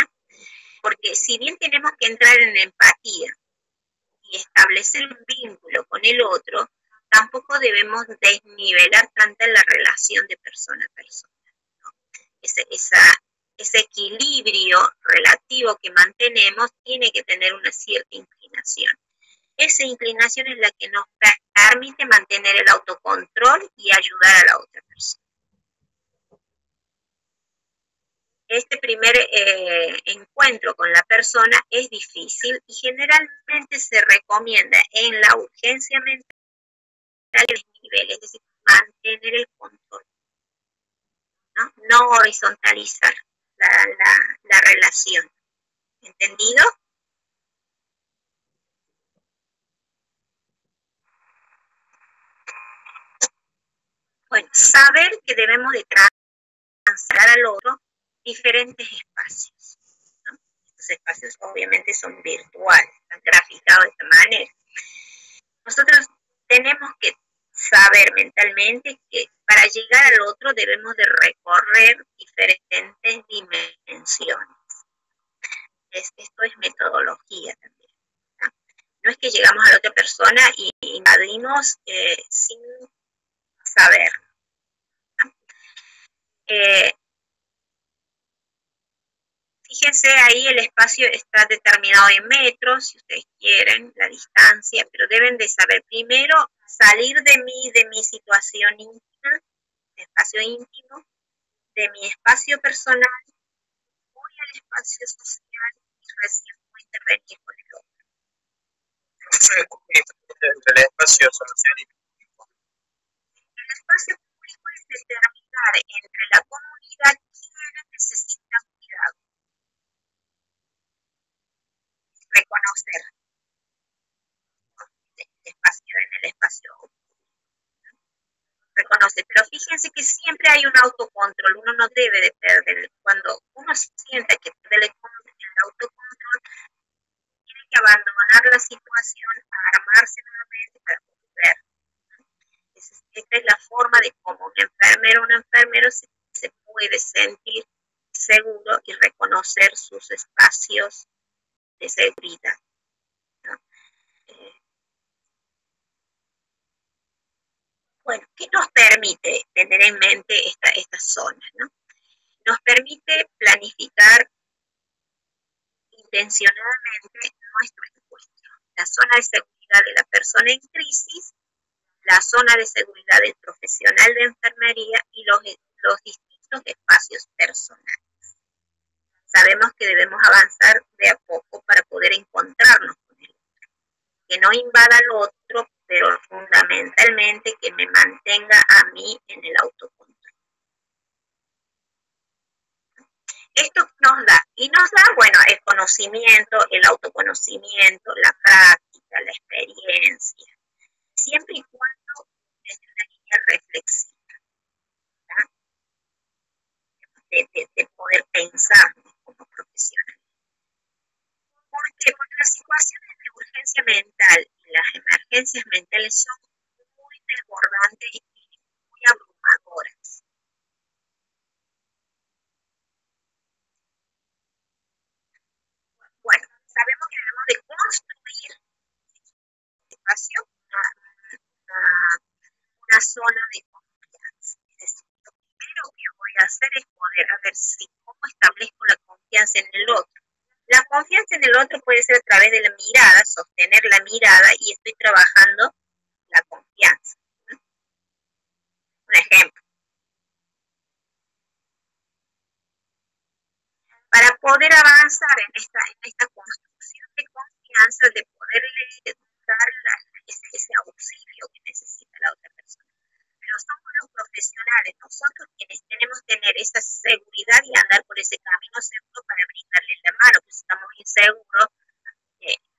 porque si bien tenemos que entrar en empatía y establecer un vínculo con el otro, tampoco debemos desnivelar tanto la relación de persona a persona, ¿no? Ese equilibrio relativo que mantenemos tiene que tener una cierta inclinación. Esa inclinación es la que nos permite mantener el autocontrol y ayudar a la otra persona. Este primer encuentro con la persona es difícil y generalmente se recomienda en la urgencia mental el nivel, es decir, mantener el control, no horizontalizar la relación. ¿Entendido? Bueno, saber que debemos de transar al otro diferentes espacios, ¿no? Estos espacios obviamente son virtuales, están graficados de esta manera. Nosotros tenemos que saber mentalmente que para llegar al otro debemos de recorrer diferentes dimensiones. Esto es metodología también, ¿no? No es que llegamos a la otra persona y invadimos sin saber, ¿no? Fíjense ahí, el espacio está determinado en metros, si ustedes quieren, la distancia, pero deben de saber primero salir de mi situación íntima, de espacio íntimo, de mi espacio personal, voy al espacio social y recién puedo intervenir con el otro. No sé, entre el espacio social y público. El espacio público es determinar entre la comunidad quiénes necesitan cuidado. Reconocer en el espacio reconoce, pero fíjense que siempre hay un autocontrol, uno no debe de perder, cuando uno siente que pierde el autocontrol, tiene que abandonar la situación, armarse nuevamente para volver. Esta es la forma de cómo un enfermero o un enfermero se puede sentir seguro y reconocer sus espacios de seguridad, ¿no? Bueno, ¿qué nos permite tener en mente estas zonas, ¿no? Nos permite planificar intencionadamente nuestro encuentro. La zona de seguridad de la persona en crisis, la zona de seguridad del profesional de enfermería y los distintos espacios personales. Sabemos que debemos avanzar de a poco para poder encontrarnos con el otro, que no invada al otro, pero fundamentalmente que me mantenga a mí en el autocontrol. Esto nos da, bueno, el conocimiento, el autoconocimiento, la práctica, la experiencia, siempre y cuando desde una línea reflexiva, de poder pensar como profesional. ¿Por qué? Porque las situaciones de urgencia mental y las emergencias mentales son muy desbordantes y muy abrumadoras. Bueno, sabemos que debemos de construir espacio, una zona de confianza. Es decir, lo primero que voy a hacer es poder ver si cómo establezco la confianza en el otro. La confianza en el otro puede ser a través de la mirada, sostener la mirada y estoy trabajando la confianza. Un ejemplo. Para poder avanzar en esta construcción de confianza, de poderle dar ese auxilio que necesita la otra persona. Pero somos los profesionales, nosotros quienes tenemos que tener esa seguridad y andar por ese camino seguro para brindarle la mano, pues si estamos inseguros.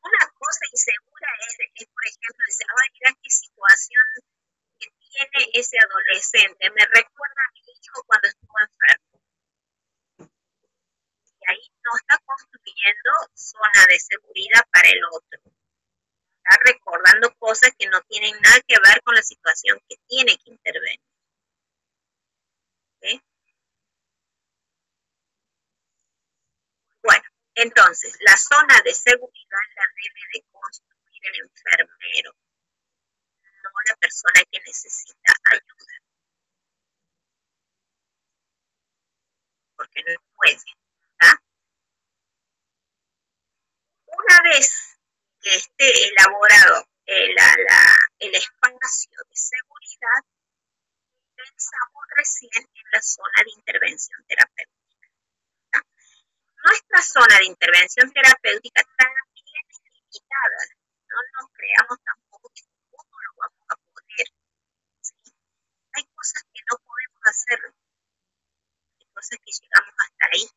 Una cosa insegura es, por ejemplo, decir, ay, mira qué situación que tiene ese adolescente, me recuerda a mi hijo cuando estuvo enfermo. Y ahí no está construyendo zona de seguridad para el otro. Está recordando cosas que no tienen nada que ver con la situación que tiene que intervenir. ¿Sí? Bueno, entonces, la zona de seguridad la debe de construir el enfermero, no la persona que necesita ayuda. Porque no puede. ¿Tá? Una vez que esté elaborado el espacio de seguridad, pensamos recién en la zona de intervención terapéutica. ¿Tá? Nuestra zona de intervención terapéutica también es limitada. No nos creamos tampoco que todo lo vamos a poder. ¿Sí? Hay cosas que no podemos hacer. Hay cosas que llegamos hasta ahí.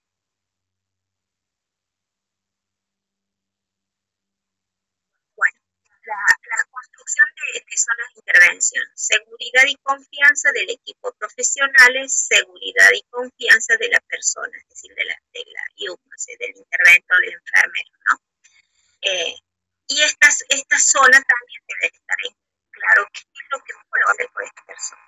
Bueno, la construcción de zonas de intervención, seguridad y confianza del equipo profesional, seguridad y confianza de la persona, es decir, de la IUM, del interventor, del enfermero, ¿no? Y esta zona también debe estar en claro qué es lo que puedo hacer por esta persona.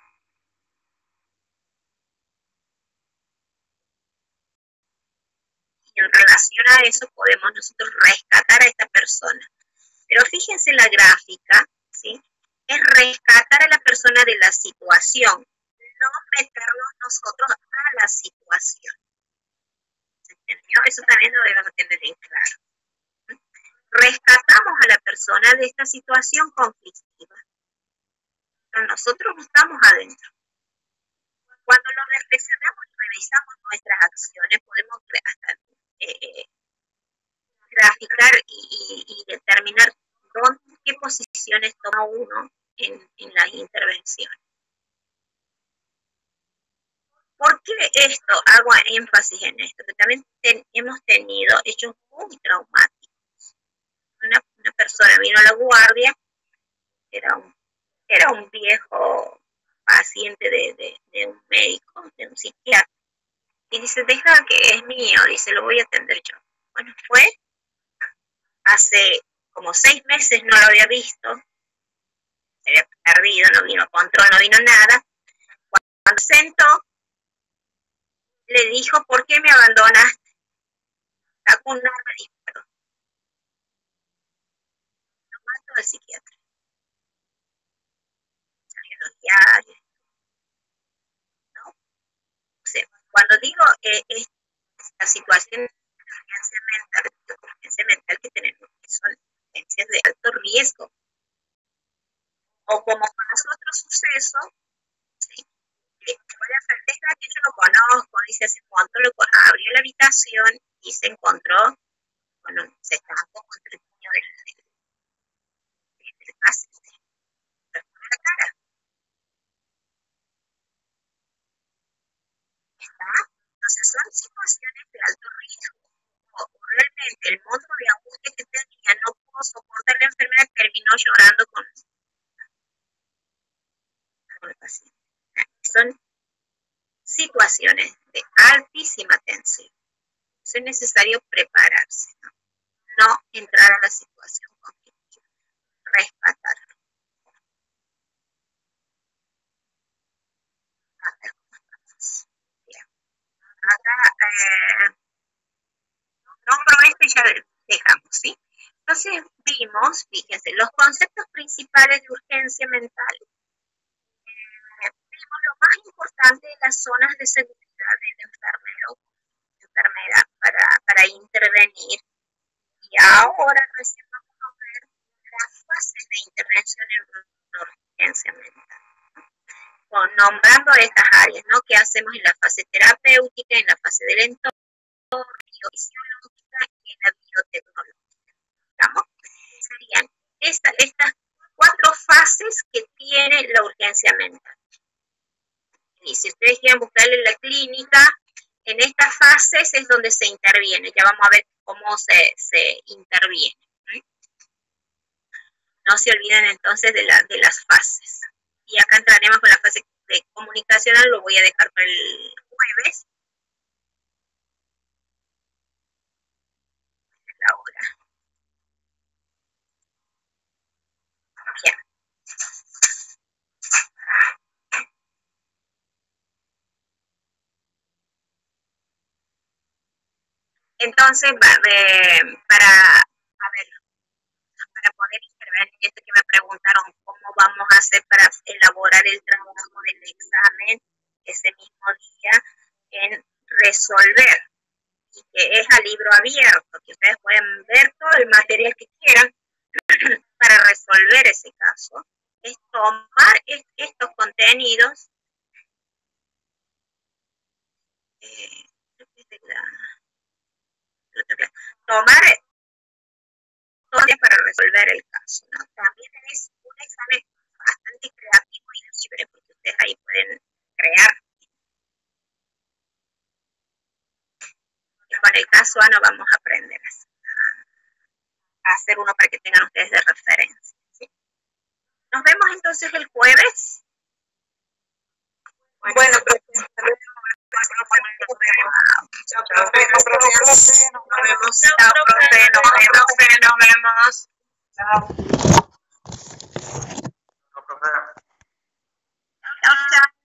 Y en relación a eso podemos nosotros rescatar a esta persona. Pero fíjense la gráfica, ¿sí? Es rescatar a la persona de la situación, no meternos nosotros a la situación. ¿Se entendió? Eso también lo debemos tener en claro. Rescatamos a la persona de esta situación conflictiva. Pero nosotros no estamos adentro. Cuando lo reflexionamos y revisamos nuestras acciones, podemos hasta graficar y determinar qué posiciones toma uno en la intervención. ¿Por qué esto? Hago énfasis en esto, que también hemos tenido hechos muy traumáticos. Una persona vino a la guardia, era un viejo paciente de un médico, de un psiquiatra, y dice, deja que es mío, dice, lo voy a atender yo. Bueno, fue, hace como 6 meses no lo había visto, se había perdido, no vino control, no vino nada. Cuando se sentó, le dijo, ¿por qué me abandonaste? Sacó un arma y disparó. Lo mató el psiquiatra. Salió en los diarios. ¿No? O sea, cuando digo esta situación de urgencia mental que tenemos, que son urgencias de alto riesgo, o como pasó otro suceso, se conozco, dice, hace un montón, abrió la habitación y se encontró, bueno, se estaba como entre el puño del paciente, la cara. ¿Está? Entonces son situaciones de alto riesgo. O realmente el monstruo de angustia que tenía no pudo soportar la enfermedad, terminó llorando con el paciente. Son situaciones de altísima tensión. Es necesario prepararse, no entrar a la situación conflictiva, rescatarlo. Bien. Acá nombro esto y ya dejamos, ¿sí? Entonces vimos, fíjense, los conceptos principales de urgencia mental. Vimos lo más importante de las zonas de seguridad del enfermero, enfermera para intervenir. Y ahora recién vamos a ver las fases de intervención en una urgencia mental. Nombrando estas áreas, ¿no? Que hacemos en la fase terapéutica, en la fase del entorno, biofisiológica y en la biotecnológica. ¿Estamos? Serían estas 4 fases que tiene la urgencia mental. Y si ustedes quieren buscarle en la clínica, en estas fases es donde se interviene. Ya vamos a ver cómo se interviene. No se olviden entonces de las fases. Y acá entraremos con la fase de comunicacional, lo voy a dejar para el jueves. La hora. Bien. Entonces, para poder intervenir, esto que me preguntaron, ¿cómo vamos a hacer para elaborar el trabajo del examen ese mismo día en resolver? Y que es a libro abierto, que ustedes pueden ver todo el material que quieran para resolver ese caso. Es tomar estos contenidos, tomar para resolver el caso, ¿no? También es un examen bastante creativo y libre, porque ustedes ahí pueden crear. Y con el caso A no vamos a aprender a hacer uno para que tengan ustedes de referencia, ¿sí? Nos vemos entonces el jueves. Bueno, chao, profe, nos vemos. Chao, profe, nos vemos. Chao. Chao, profe. Chao, chao.